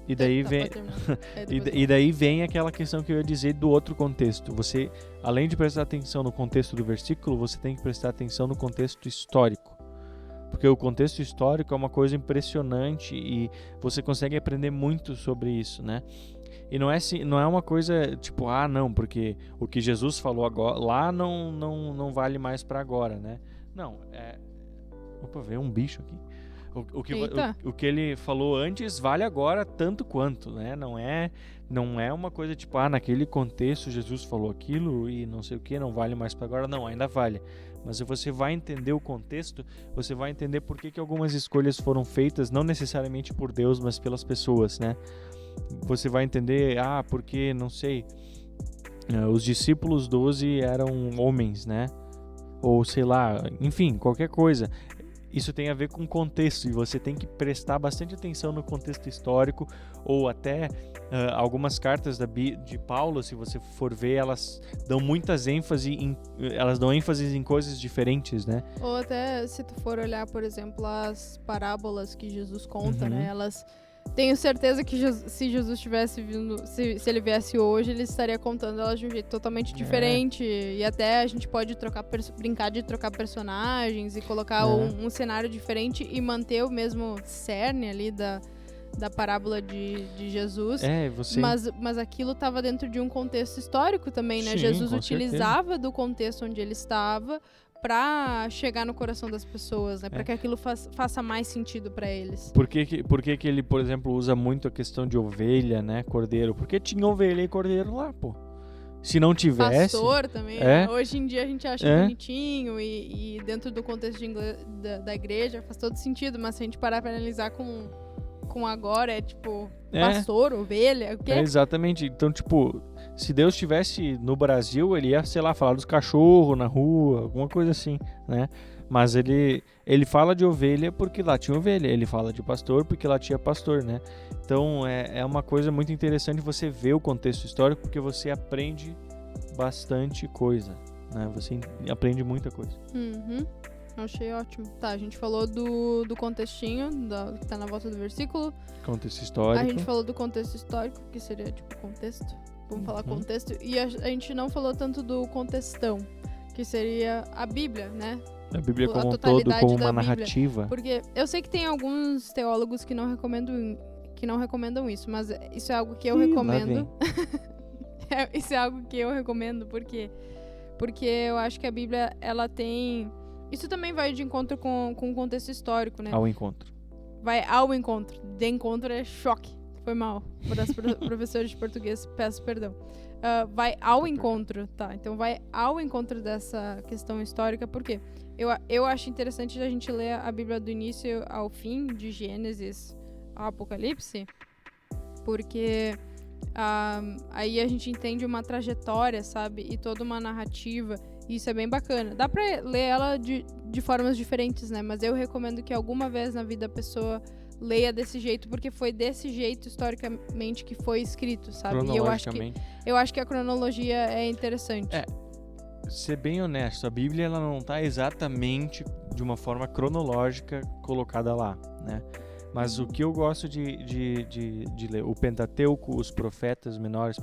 E daí vem aquela questão que eu ia dizer do outro contexto. Você, além de prestar atenção no contexto do versículo, você tem que prestar atenção no contexto histórico. Porque o contexto histórico é uma coisa impressionante e você consegue aprender muito sobre isso, né? E não é uma coisa tipo, não, porque o que Jesus falou agora, lá não vale mais para agora, né? Não, opa, veio um bicho aqui. O que ele falou antes vale agora tanto quanto, né? Não é uma coisa tipo, naquele contexto Jesus falou aquilo e não sei o que, não vale mais para agora. Não, ainda vale. Mas se você vai entender o contexto, você vai entender por que algumas escolhas foram feitas, não necessariamente por Deus, mas pelas pessoas, né? Você vai entender, porque, não sei, os discípulos 12 eram homens, né? Ou sei lá, enfim, qualquer coisa. Isso tem a ver com contexto e você tem que prestar bastante atenção no contexto histórico, ou até algumas cartas de Paulo, se você for ver, elas dão muitas ênfase em coisas diferentes, né? Ou até se tu for olhar, por exemplo, as parábolas que Jesus conta, né? Elas... Tenho certeza que se Jesus tivesse vindo, se ele viesse hoje, ele estaria contando elas de um jeito totalmente diferente. E até a gente pode brincar de trocar personagens e colocar um cenário diferente e manter o mesmo cerne ali da parábola de Jesus. Mas aquilo estava dentro de um contexto histórico também, né? Sim, Jesus com utilizava do contexto onde ele estava pra chegar no coração das pessoas, né? Pra que aquilo faça mais sentido pra eles. Por que ele, por exemplo, usa muito a questão de ovelha, né? Cordeiro? Porque tinha ovelha e cordeiro lá, pô. Se não tivesse... Pastor também. Hoje em dia a gente acha bonitinho e dentro do contexto da igreja faz todo sentido, mas se a gente parar pra analisar com agora, é tipo... Pastor, ovelha, o quê? Exatamente. Então, tipo, se Deus estivesse no Brasil, ele ia, sei lá, falar dos cachorros na rua, alguma coisa assim, né? Mas ele fala de ovelha porque lá tinha ovelha. Ele fala de pastor porque lá tinha pastor, né? Então, é uma coisa muito interessante você ver o contexto histórico, porque você aprende bastante coisa, né? Você aprende muita coisa. Achei ótimo. Tá, a gente falou do contextinho, que tá na volta do versículo. Contexto histórico. A gente falou do contexto histórico, que seria tipo contexto. Vamos falar contexto. E a gente não falou tanto do contextão, que seria a Bíblia, né? A Bíblia como um todo, como uma narrativa. Porque eu sei que tem alguns teólogos que não recomendam isso, mas isso é algo que eu recomendo. Isso é algo que eu recomendo, porque eu acho que a Bíblia, ela tem... Isso também vai de encontro com o contexto histórico, né? Ao encontro. Vai ao encontro. De encontro é choque. Foi mal. Para as professores de português, peço perdão. Vai ao encontro, tá? Então vai ao encontro dessa questão histórica, porque eu acho interessante a gente ler a Bíblia do início ao fim, de Gênesis ao Apocalipse, porque aí a gente entende uma trajetória, sabe? E toda uma narrativa. E isso é bem bacana. Dá pra ler ela de formas diferentes, né? Mas eu recomendo que alguma vez na vida a pessoa leia desse jeito, porque foi desse jeito, historicamente, que foi escrito, sabe? E eu acho que a cronologia é interessante. Ser bem honesto, a Bíblia ela não tá exatamente de uma forma cronológica colocada lá, né? Mas o que eu gosto de ler, o Pentateuco, os profetas menores,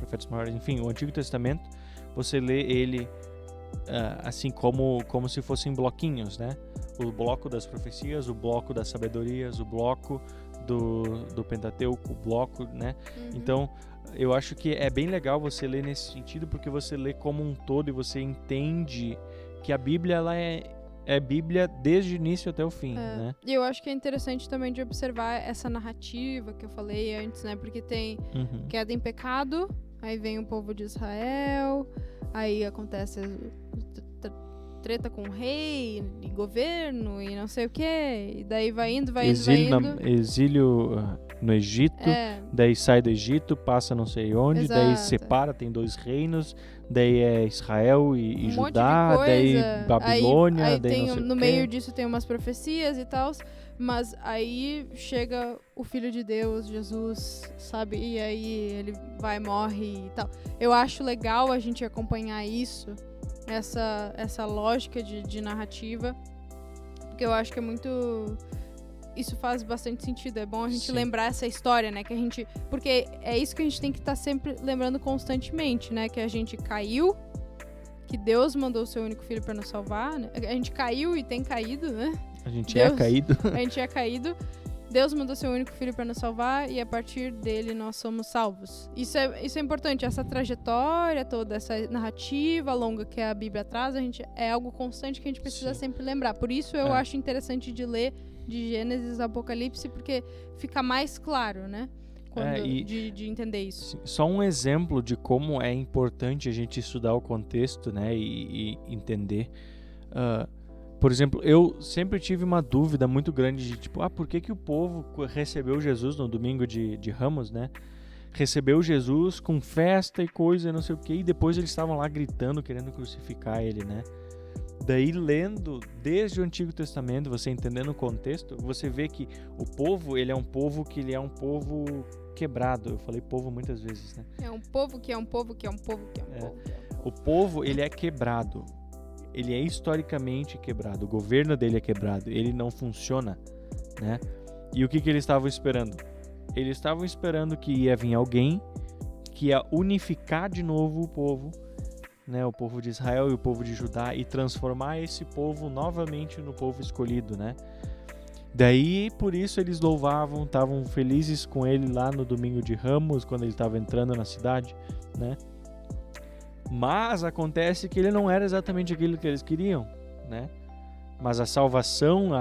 enfim, o Antigo Testamento, você lê ele assim como se fossem bloquinhos, né? O bloco das profecias, o bloco das sabedorias, o bloco do Pentateuco, o bloco, né? Então, eu acho que é bem legal você ler nesse sentido, porque você lê como um todo e você entende que a Bíblia, ela é Bíblia desde o início até o fim, né? E eu acho que é interessante também de observar essa narrativa que eu falei antes, né? Porque tem queda em pecado, aí vem o povo de Israel, aí acontece treta com o rei e governo e não sei o que, e daí vai indo. Exílio no Egito, daí sai do Egito, passa não sei onde, Exato. Daí separa, tem 2 reinos, daí é Israel e Judá, daí Babilônia, aí daí tem, não sei no o meio quê. disso tem umas profecias e tal, mas aí chega o Filho de Deus, Jesus, sabe? E aí ele vai, morre e tal. Eu acho legal a gente acompanhar isso, essa lógica de narrativa, porque eu acho que é muito... Isso faz bastante sentido, é bom a gente lembrar essa história, né? Porque é isso que a gente tem que estar sempre lembrando constantemente, né? Que a gente caiu, que Deus mandou o seu único filho para nos salvar, né? A gente caiu e tem caído, né? A gente é caído. A gente é caído. Deus mandou seu único filho para nos salvar e a partir dele nós somos salvos. Isso é importante, essa trajetória toda, essa narrativa longa que a Bíblia traz, é algo constante que a gente precisa sempre lembrar. Por isso eu acho interessante de ler de Gênesis a Apocalipse, porque fica mais claro, né? De entender isso. Só um exemplo de como é importante a gente estudar o contexto, né, e entender. Por exemplo, eu sempre tive uma dúvida muito grande de tipo, por que o povo recebeu Jesus no domingo de Ramos, né? Recebeu Jesus com festa e coisa, não sei o que, e depois eles estavam lá gritando, querendo crucificar ele, né? Daí, lendo desde o Antigo Testamento, você entendendo o contexto, você vê que o povo, ele é um povo quebrado. Eu falei povo muitas vezes, né? É um povo que é um povo que é um povo que é um povo. O povo, ele é quebrado. Ele é historicamente quebrado. O governo dele é quebrado. Ele não funciona, né? E o que eles estavam esperando? Eles estavam esperando que ia vir alguém que ia unificar de novo o povo, né, o povo de Israel e o povo de Judá, e transformar esse povo novamente no povo escolhido, né? Daí, por isso eles louvavam, estavam felizes com ele lá no domingo de Ramos, quando ele estava entrando na cidade, né? Mas acontece que ele não era exatamente aquilo que eles queriam, né? Mas a salvação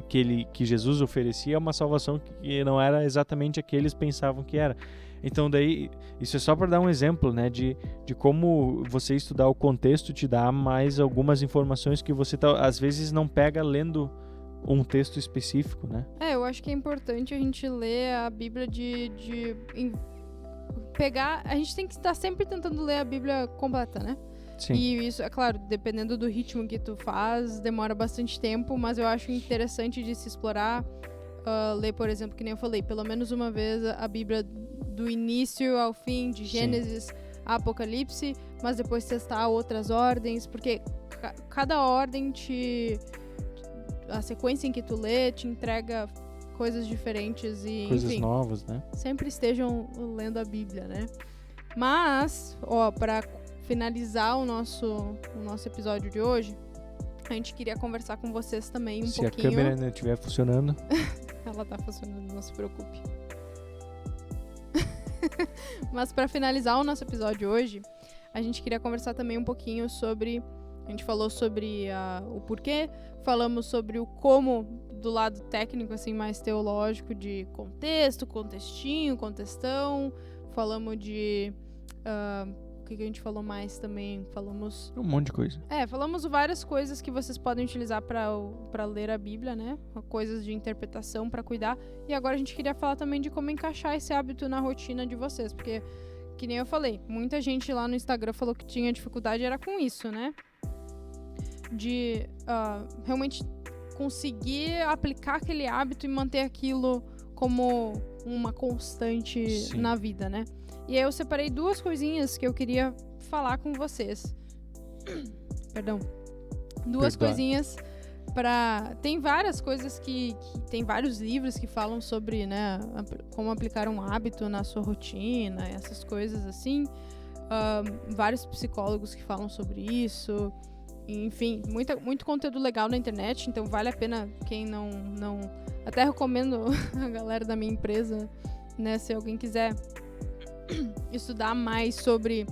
que Jesus oferecia é uma salvação que não era exatamente a que eles pensavam que era. Então daí, isso é só para dar um exemplo, né, de como você estudar o contexto te dá mais algumas informações que você às vezes não pega lendo um texto específico, né? Eu acho que é importante a gente ler a Bíblia pegar... A gente tem que estar sempre tentando ler a Bíblia completa, né? Sim. E isso, é claro, dependendo do ritmo que tu faz, demora bastante tempo, mas eu acho interessante de se explorar, ler, por exemplo, que nem eu falei, pelo menos uma vez a Bíblia do início ao fim, de Gênesis a Apocalipse, mas depois testar outras ordens, porque cada ordem a sequência em que tu lê te entrega coisas diferentes e, coisas enfim, novas, né? Sempre estejam lendo a Bíblia, né? Mas, para finalizar o nosso episódio de hoje, a gente queria conversar com vocês também um pouquinho. Se a câmera ainda estiver funcionando. Ela tá funcionando, não se preocupe. Mas para finalizar o nosso episódio hoje, a gente queria conversar também um pouquinho sobre... A gente falou sobre o porquê, falamos sobre o como, do lado técnico, assim, mais teológico, de contexto, contextinho, contextão. Falamos de... o que a gente falou mais também? Falamos... Um monte de coisa. Falamos várias coisas que vocês podem utilizar para ler a Bíblia, né? Coisas de interpretação para cuidar. E agora a gente queria falar também de como encaixar esse hábito na rotina de vocês. Porque, que nem eu falei, muita gente lá no Instagram falou que tinha dificuldade era com isso, né? De realmente conseguir aplicar aquele hábito e manter aquilo como uma constante na vida, né? E aí eu separei duas coisinhas que eu queria falar com vocês. Perdão. Duas coisinhas tem várias coisas que tem vários livros que falam sobre, né, como aplicar um hábito na sua rotina, essas coisas assim. Vários psicólogos que falam sobre isso. Enfim, muito conteúdo legal na internet, então vale a pena quem não... Até recomendo a galera da minha empresa, né, se alguém quiser estudar mais sobre,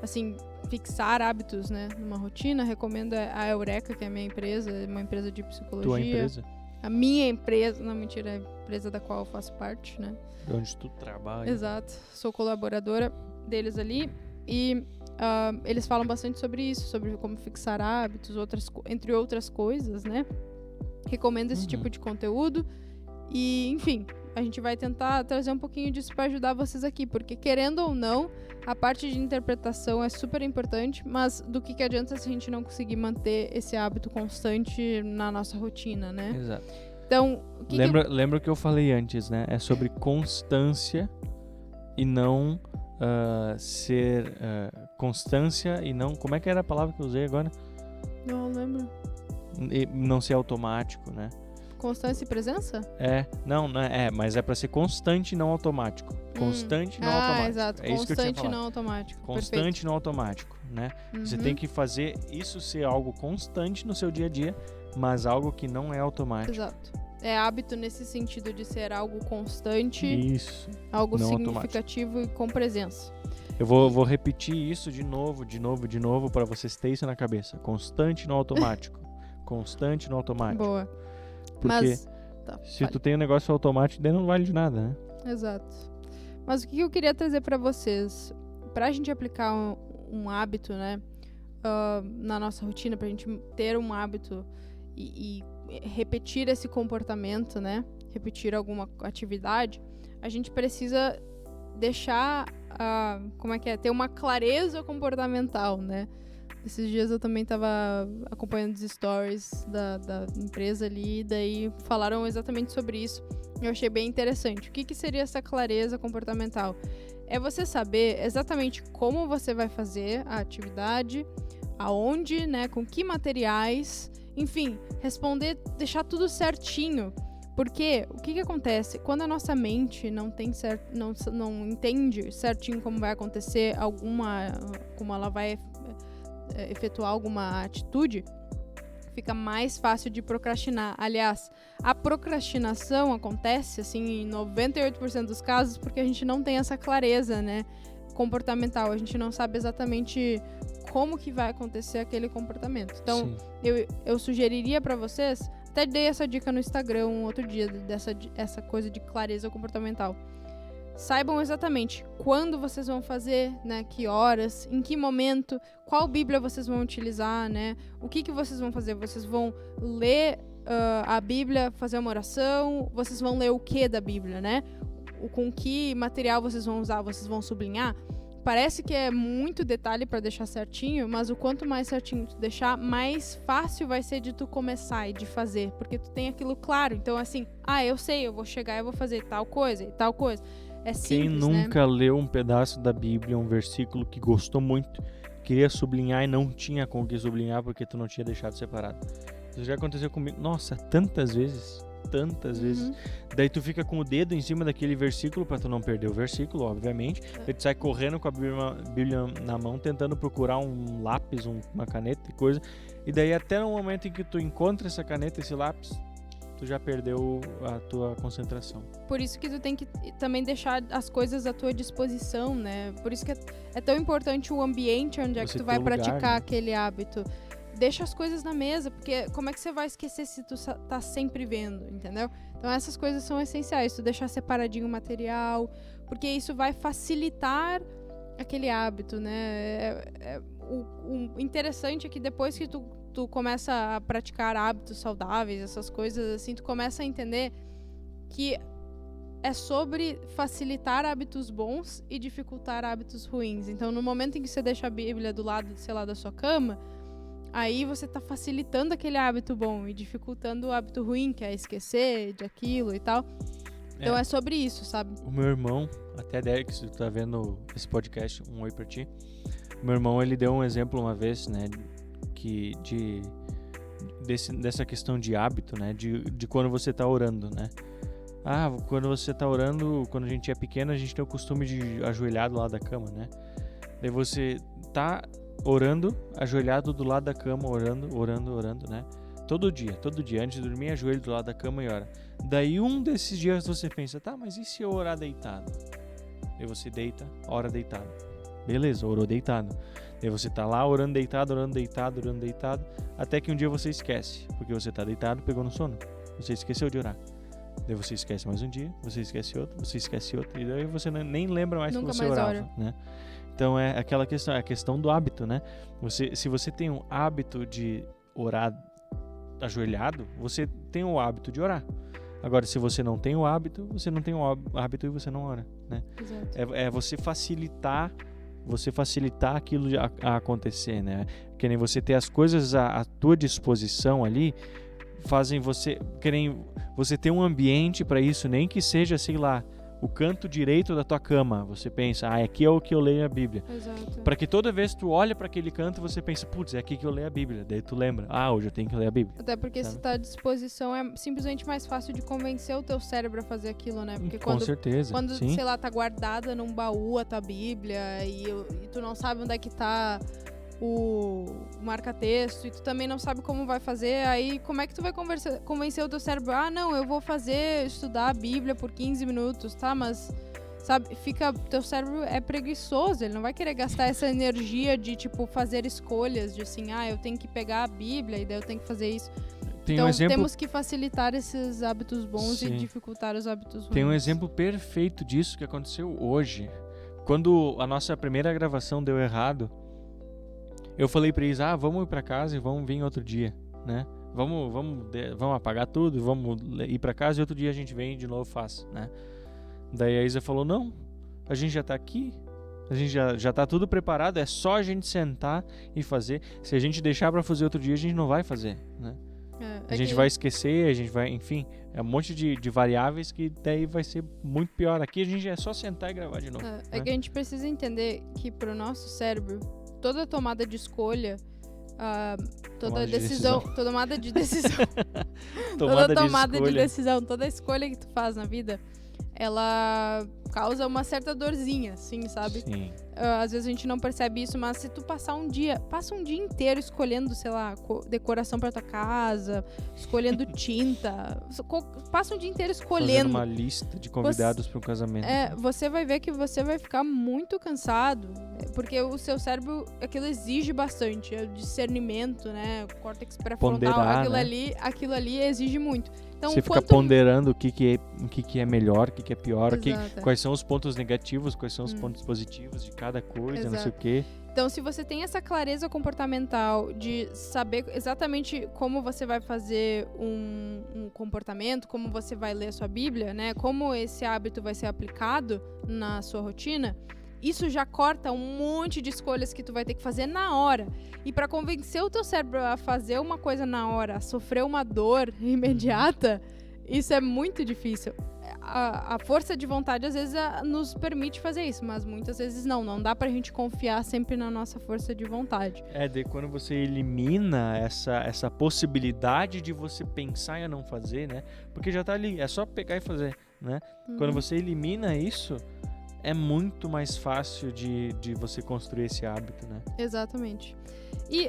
assim, fixar hábitos, né, numa rotina, recomendo a Eureka, que é a minha empresa, uma empresa de psicologia. Tua empresa? A minha empresa, não, mentira, a empresa da qual eu faço parte, né. De onde tu trabalha. Exato, sou colaboradora deles ali e... eles falam bastante sobre isso, sobre como fixar hábitos, entre outras coisas, né? Recomendo esse tipo de conteúdo. E, enfim, a gente vai tentar trazer um pouquinho disso para ajudar vocês aqui, porque, querendo ou não, a parte de interpretação é super importante, mas do que adianta se a gente não conseguir manter esse hábito constante na nossa rotina, né? Exato. Então, lembra o que eu falei antes, né? É sobre constância e não... ser constância e não... Como é que era a palavra que eu usei agora? Não lembro. E não ser automático, né? Constância e presença? Não é, mas é pra ser constante e não automático. Constante e não automático. Exato, isso que eu tinha constante e falado. não automático. Constante Perfeito. e não automático, né? Você tem que fazer isso ser algo constante no seu dia a dia, mas algo que não é automático. Exato. É hábito nesse sentido de ser algo constante, isso, algo não significativo automático. E com presença. Eu vou repetir isso de novo para vocês terem isso na cabeça. Constante e não automático. constante no automático. Boa. Porque Mas, se tu tem um negócio automático, daí não vale de nada, né? Exato. Mas o que eu queria trazer pra vocês, pra gente aplicar um hábito, né, na nossa rotina, pra gente ter um hábito e repetir esse comportamento, né, repetir alguma atividade, a gente precisa deixar, ter uma clareza comportamental, né? Esses dias eu também estava acompanhando os stories da empresa ali, e daí falaram exatamente sobre isso. Eu achei bem interessante. O que seria essa clareza comportamental? É você saber exatamente como você vai fazer a atividade, aonde, né, com que materiais, enfim, responder, deixar tudo certinho. Porque o que acontece? Quando a nossa mente não entende certinho como vai acontecer como ela vai efetuar alguma atitude, fica mais fácil de procrastinar. Aliás, a procrastinação acontece, assim, em 98% dos casos, porque a gente não tem essa clareza, né, comportamental. A gente não sabe exatamente como que vai acontecer aquele comportamento. Então, eu sugeriria para vocês, até dei essa dica no Instagram um outro dia, essa coisa de clareza comportamental. Saibam exatamente quando vocês vão fazer, né, que horas, em que momento, qual Bíblia vocês vão utilizar, né, o que vocês vão fazer? Vocês vão ler a Bíblia, fazer uma oração, vocês vão ler o que da Bíblia, né? Com que material vocês vão usar, vocês vão sublinhar? Parece que é muito detalhe para deixar certinho, mas o quanto mais certinho tu deixar, mais fácil vai ser de tu começar e de fazer, porque tu tem aquilo claro. Então, assim, eu sei, eu vou chegar e vou fazer tal coisa e tal coisa. É simples, Quem nunca leu um pedaço da Bíblia, um versículo que gostou muito, queria sublinhar e não tinha com o que sublinhar porque tu não tinha deixado separado? Isso já aconteceu comigo, nossa, tantas vezes. Daí tu fica com o dedo em cima daquele versículo pra tu não perder o versículo, obviamente. Daí tu sai correndo com a Bíblia na mão, tentando procurar um lápis, uma caneta e coisa. E daí até no momento em que tu encontra essa caneta, esse lápis, tu já perdeu a tua concentração. Por isso que tu tem que também deixar as coisas à tua disposição, né? Por isso que é tão importante o ambiente onde é que tu vai praticar aquele hábito. Deixa as coisas na mesa, porque como é que você vai esquecer se tu tá sempre vendo, entendeu? Então essas coisas são essenciais, tu deixar separadinho o material, porque isso vai facilitar aquele hábito, né? O interessante é que depois que tu começa a praticar hábitos saudáveis, essas coisas assim, tu começa a entender que é sobre facilitar hábitos bons e dificultar hábitos ruins. Então no momento em que você deixa a Bíblia do lado, sei lá, da sua cama, aí você tá facilitando aquele hábito bom e dificultando o hábito ruim, que é esquecer de aquilo e tal. Então é sobre isso, sabe? O meu irmão, até Derek, se tu tá vendo esse podcast, um oi pra ti. O meu irmão, ele deu um exemplo uma vez, né, dessa questão de hábito, né, de quando você tá orando, né. Quando você tá orando, quando a gente é pequeno, a gente tem o costume de ajoelhar do lado da cama, né. Daí você tá orando, ajoelhado do lado da cama, orando, né? Todo dia, antes de dormir, ajoelho do lado da cama e ora. Daí um desses dias você pensa, mas e se eu orar deitado? Daí você deita, ora deitado. Beleza, orou deitado. Daí você tá lá orando deitado, até que um dia você esquece, porque você tá deitado, pegou no sono. Você esqueceu de orar. Daí você esquece mais um dia, você esquece outro, e daí você nem lembra mais que você orava, né? Então é aquela questão, é a questão do hábito, né? Se você tem um hábito de orar ajoelhado, você tem o hábito de orar. Agora, se você não tem o hábito, você não tem o hábito e você não ora, né? Exato. É você facilitar aquilo a acontecer, né? Que nem você ter as coisas à tua disposição ali, fazem você ter um ambiente para isso, nem que seja, sei lá, o canto direito da tua cama, você pensa, aqui é o que eu leio a Bíblia. Exato. Para que toda vez que tu olha para aquele canto, você pensa, putz, é aqui que eu leio a Bíblia. Daí tu lembra, hoje eu tenho que ler a Bíblia. Até porque se tá à disposição, é simplesmente mais fácil de convencer o teu cérebro a fazer aquilo, né? Porque Com certeza, quando sim. sei lá, tá guardada num baú a tua Bíblia e tu não sabe onde é que tá o marca-texto e tu também não sabe como vai fazer, aí como é que tu vai convencer o teu cérebro? Não, eu vou estudar a Bíblia por 15 minutos, tá? Mas sabe, teu cérebro é preguiçoso, ele não vai querer gastar essa energia de, tipo, fazer escolhas, de assim, eu tenho que pegar a Bíblia e daí eu tenho que fazer isso. Então, temos que facilitar esses hábitos bons e dificultar os hábitos ruins. Tem um exemplo perfeito disso que aconteceu hoje. Quando a nossa primeira gravação deu errado, eu falei pra eles, vamos ir pra casa e vamos vir outro dia, né? Vamos apagar tudo, vamos ir pra casa e outro dia a gente vem e de novo faz, né? Daí a Isa falou, não, a gente já tá aqui, a gente já tá tudo preparado, é só a gente sentar e fazer. Se a gente deixar pra fazer outro dia, a gente não vai fazer, né? A gente vai esquecer, a gente vai, enfim, é um monte de variáveis que daí vai ser muito pior. Aqui a gente é só sentar e gravar de novo. É que a gente precisa entender que pro nosso cérebro, toda tomada de escolha, toda tomada de decisão, toda escolha que tu faz na vida, ela causa uma certa dorzinha, assim, sabe? Sim. Às vezes a gente não percebe isso, mas se tu passa um dia inteiro escolhendo, sei lá, decoração pra tua casa, escolhendo tinta, passa um dia inteiro escolhendo. Fazendo uma lista de convidados para um casamento. Você vai ver que você vai ficar muito cansado, porque o seu cérebro, aquilo exige bastante, o discernimento, né, o córtex pré-frontal, aquilo ali exige muito. Então, você fica ponderando o que é melhor, o que é pior, quais são os pontos negativos, quais são os pontos positivos de cada coisa, não sei o quê. Então, se você tem essa clareza comportamental de saber exatamente como você vai fazer um comportamento, como você vai ler a sua Bíblia, né, como esse hábito vai ser aplicado na sua rotina, isso já corta um monte de escolhas que tu vai ter que fazer na hora. E para convencer o teu cérebro a fazer uma coisa na hora, a sofrer uma dor imediata, isso é muito difícil. A força de vontade, às vezes, nos permite fazer isso, mas muitas vezes não. Não dá pra gente confiar sempre na nossa força de vontade. Quando você elimina essa possibilidade de você pensar em não fazer, né? Porque já tá ali, é só pegar e fazer, né? Quando você elimina isso, é muito mais fácil de você construir esse hábito, né? Exatamente. E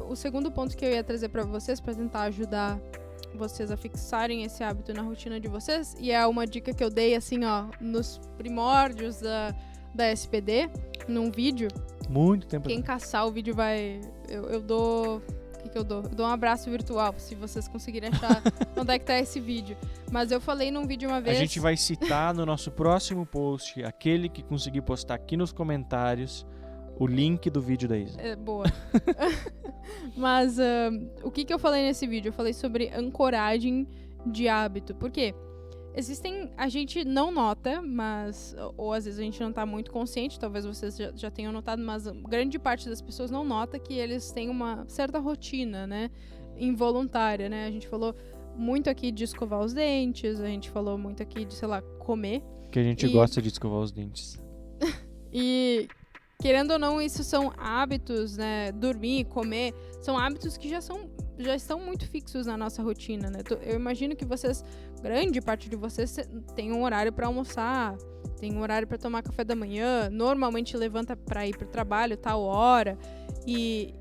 o segundo ponto que eu ia trazer pra vocês, pra tentar ajudar vocês a fixarem esse hábito na rotina de vocês, e é uma dica que eu dei, assim, nos primórdios da SPD, num vídeo. Muito tempo. Quem caçar o vídeo vai... Eu dou... O que eu dou? Eu dou um abraço virtual, se vocês conseguirem achar onde é que tá esse vídeo. Mas eu falei num vídeo uma vez... A gente vai citar no nosso próximo post, aquele que conseguir postar aqui nos comentários, o link do vídeo da Isa. Boa. Mas o que eu falei nesse vídeo? Eu falei sobre ancoragem de hábito. Por quê? A gente não nota, ou às vezes a gente não tá muito consciente, talvez vocês já tenham notado, mas grande parte das pessoas não nota que eles têm uma certa rotina, né, involuntária, né? A gente falou muito aqui de escovar os dentes, a gente falou muito aqui de, sei lá, comer. Que a gente gosta de escovar os dentes. E... querendo ou não, isso são hábitos, né? Dormir, comer, são hábitos que já estão muito fixos na nossa rotina, né? Eu imagino que grande parte de vocês tem um horário para almoçar, tem um horário para tomar café da manhã, normalmente levanta para ir pro trabalho tal hora e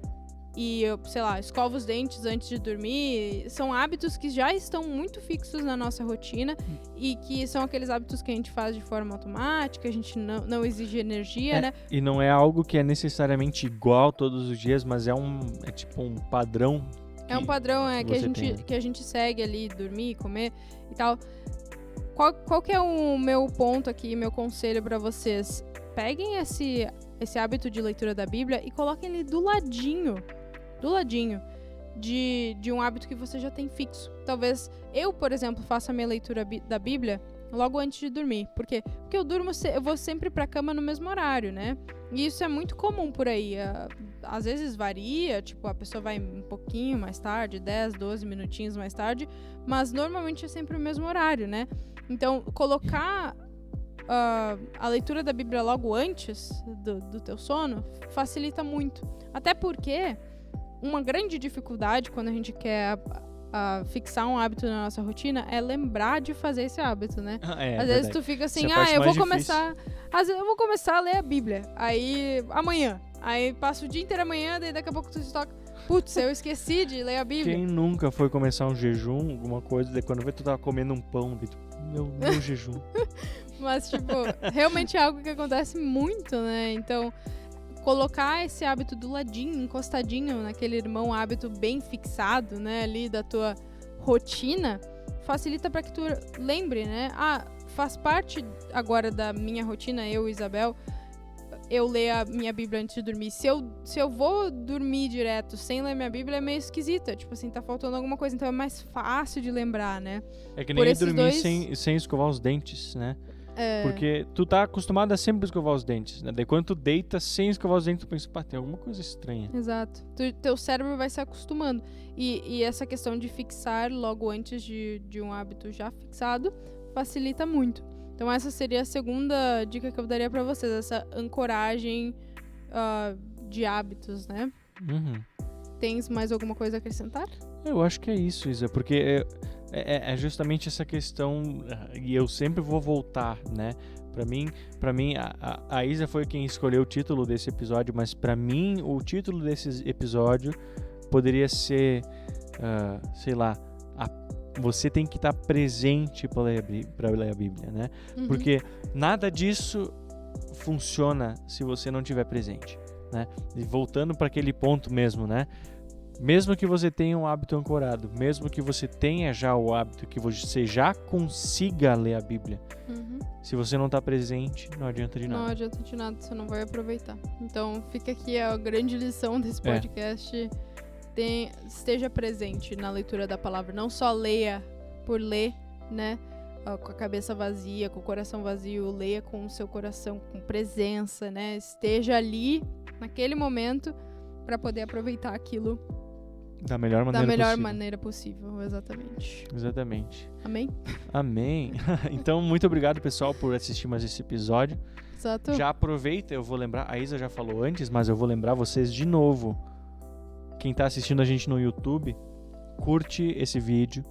sei lá, escova os dentes antes de dormir. São hábitos que já estão muito fixos na nossa rotina e que são aqueles hábitos que a gente faz de forma automática, a gente não exige energia, né? E não é algo que é necessariamente igual todos os dias, mas é tipo um padrão. É um padrão que a gente segue ali, dormir, comer e tal. Qual que é o meu ponto aqui, meu conselho para vocês? Peguem esse hábito de leitura da Bíblia e coloquem ele do ladinho de um hábito que você já tem fixo. Talvez eu, por exemplo, faça a minha leitura da Bíblia logo antes de dormir. Por quê? Porque eu vou sempre pra cama no mesmo horário, né? E isso é muito comum por aí. Às vezes varia, tipo, a pessoa vai um pouquinho mais tarde, 10, 12 minutinhos mais tarde, mas normalmente é sempre o mesmo horário, né? Então, colocar a leitura da Bíblia logo antes do teu sono facilita muito. Até porque uma grande dificuldade quando a gente quer fixar um hábito na nossa rotina é lembrar de fazer esse hábito, né? Às vezes tu fica assim, eu vou começar a ler a Bíblia, aí amanhã, aí passa o dia inteiro amanhã, daí daqui a pouco tu se toca, putz, eu esqueci de ler a Bíblia. Quem nunca foi começar um jejum, alguma coisa, daí quando vê tu tava comendo um pão, daí tu, meu jejum. Mas, tipo, realmente é algo que acontece muito, né? Então, colocar esse hábito do ladinho, encostadinho naquele irmão, hábito bem fixado, né? Ali da tua rotina, facilita para que tu lembre, né? Ah, faz parte agora da minha rotina, eu e Isabel, eu ler a minha Bíblia antes de dormir. Se eu vou dormir direto sem ler minha Bíblia, é meio esquisita. Tipo assim, tá faltando alguma coisa. Então é mais fácil de lembrar, né? É que nem dormir sem escovar os dentes, né? Porque tu tá acostumado a sempre escovar os dentes, né? Daí quando tu deita sem escovar os dentes, tu pensa, pá, tem alguma coisa estranha. Exato. Teu cérebro vai se acostumando. E essa questão de fixar logo antes de um hábito já fixado facilita muito. Então essa seria a segunda dica que eu daria pra vocês, essa ancoragem de hábitos, né? Uhum. Tens mais alguma coisa a acrescentar? Eu acho que é isso, Isa, porque é justamente essa questão, e eu sempre vou voltar, né? Pra mim a Isa foi quem escolheu o título desse episódio, mas pra mim o título desse episódio poderia ser, sei lá, você tem que estar presente para ler a Bíblia, né? Uhum. Porque nada disso funciona se você não estiver presente, né? E voltando para aquele ponto mesmo, né? Mesmo que você tenha um hábito ancorado, mesmo que você tenha já o hábito, que você já consiga ler a Bíblia, se você não está presente, não adianta de nada. Não adianta de nada, você não vai aproveitar. Então fica aqui a grande lição desse podcast. Esteja presente na leitura da palavra. Não só leia por ler, né? Com a cabeça vazia, com o coração vazio. Leia com o seu coração, com presença, né? Esteja ali, naquele momento, para poder aproveitar aquilo da melhor maneira possível. Exatamente. Amém? Amém. Então, muito obrigado, pessoal, por assistir mais esse episódio. Exato. Já aproveita, eu vou lembrar, a Isa já falou antes, mas eu vou lembrar vocês de novo. Quem tá assistindo a gente no YouTube, curte esse vídeo.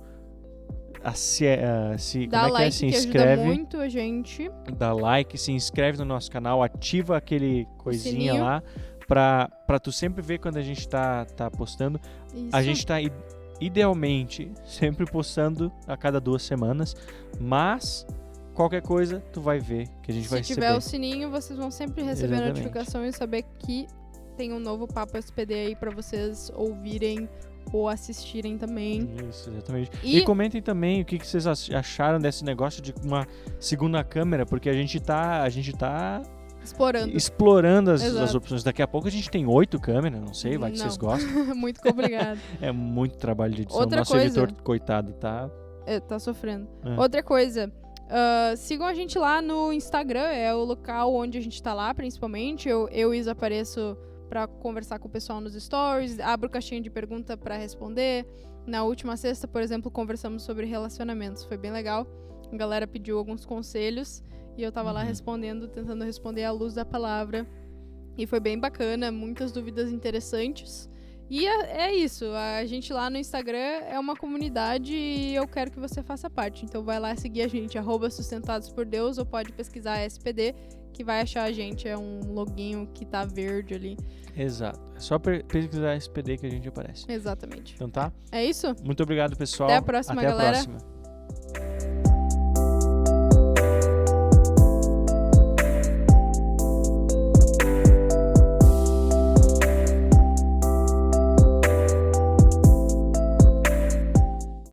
Dá like, se que inscreve. Ajuda muito a gente. Dá like, se inscreve no nosso canal, ativa aquele coisinha sininho lá pra tu sempre ver quando a gente tá postando. Isso. A gente tá idealmente sempre postando a cada 2 semanas, mas qualquer coisa tu vai ver que a gente vai receber. Se tiver o sininho, vocês vão sempre receber a notificação e saber que tem um novo Papo SPD aí pra vocês ouvirem ou assistirem também. Isso, exatamente. E comentem também o que vocês acharam desse negócio de uma segunda câmera, porque a gente tá explorando as opções. Daqui a pouco a gente tem 8 câmeras, não sei, vai que vocês gostam. Muito complicado. É muito trabalho de edição. Outra Nosso coisa, editor, coitado, tá sofrendo. Outra coisa, sigam a gente lá no Instagram, é o local onde a gente tá lá, principalmente. Eu e Isa apareço pra conversar com o pessoal nos stories, abro caixinha de pergunta pra responder. Na última sexta, por exemplo, conversamos sobre relacionamentos, foi bem legal. A galera pediu alguns conselhos e eu tava lá tentando responder à luz da palavra. E foi bem bacana, muitas dúvidas interessantes. E é isso, a gente lá no Instagram é uma comunidade e eu quero que você faça parte. Então vai lá seguir a gente, @sustentadospordeus, ou pode pesquisar SPD, que vai achar a gente, é um loginho que tá verde ali. Exato, é só pesquisar SPD que a gente aparece. Exatamente. Então tá? É isso? Muito obrigado, pessoal. Até a próxima, galera. Até a próxima.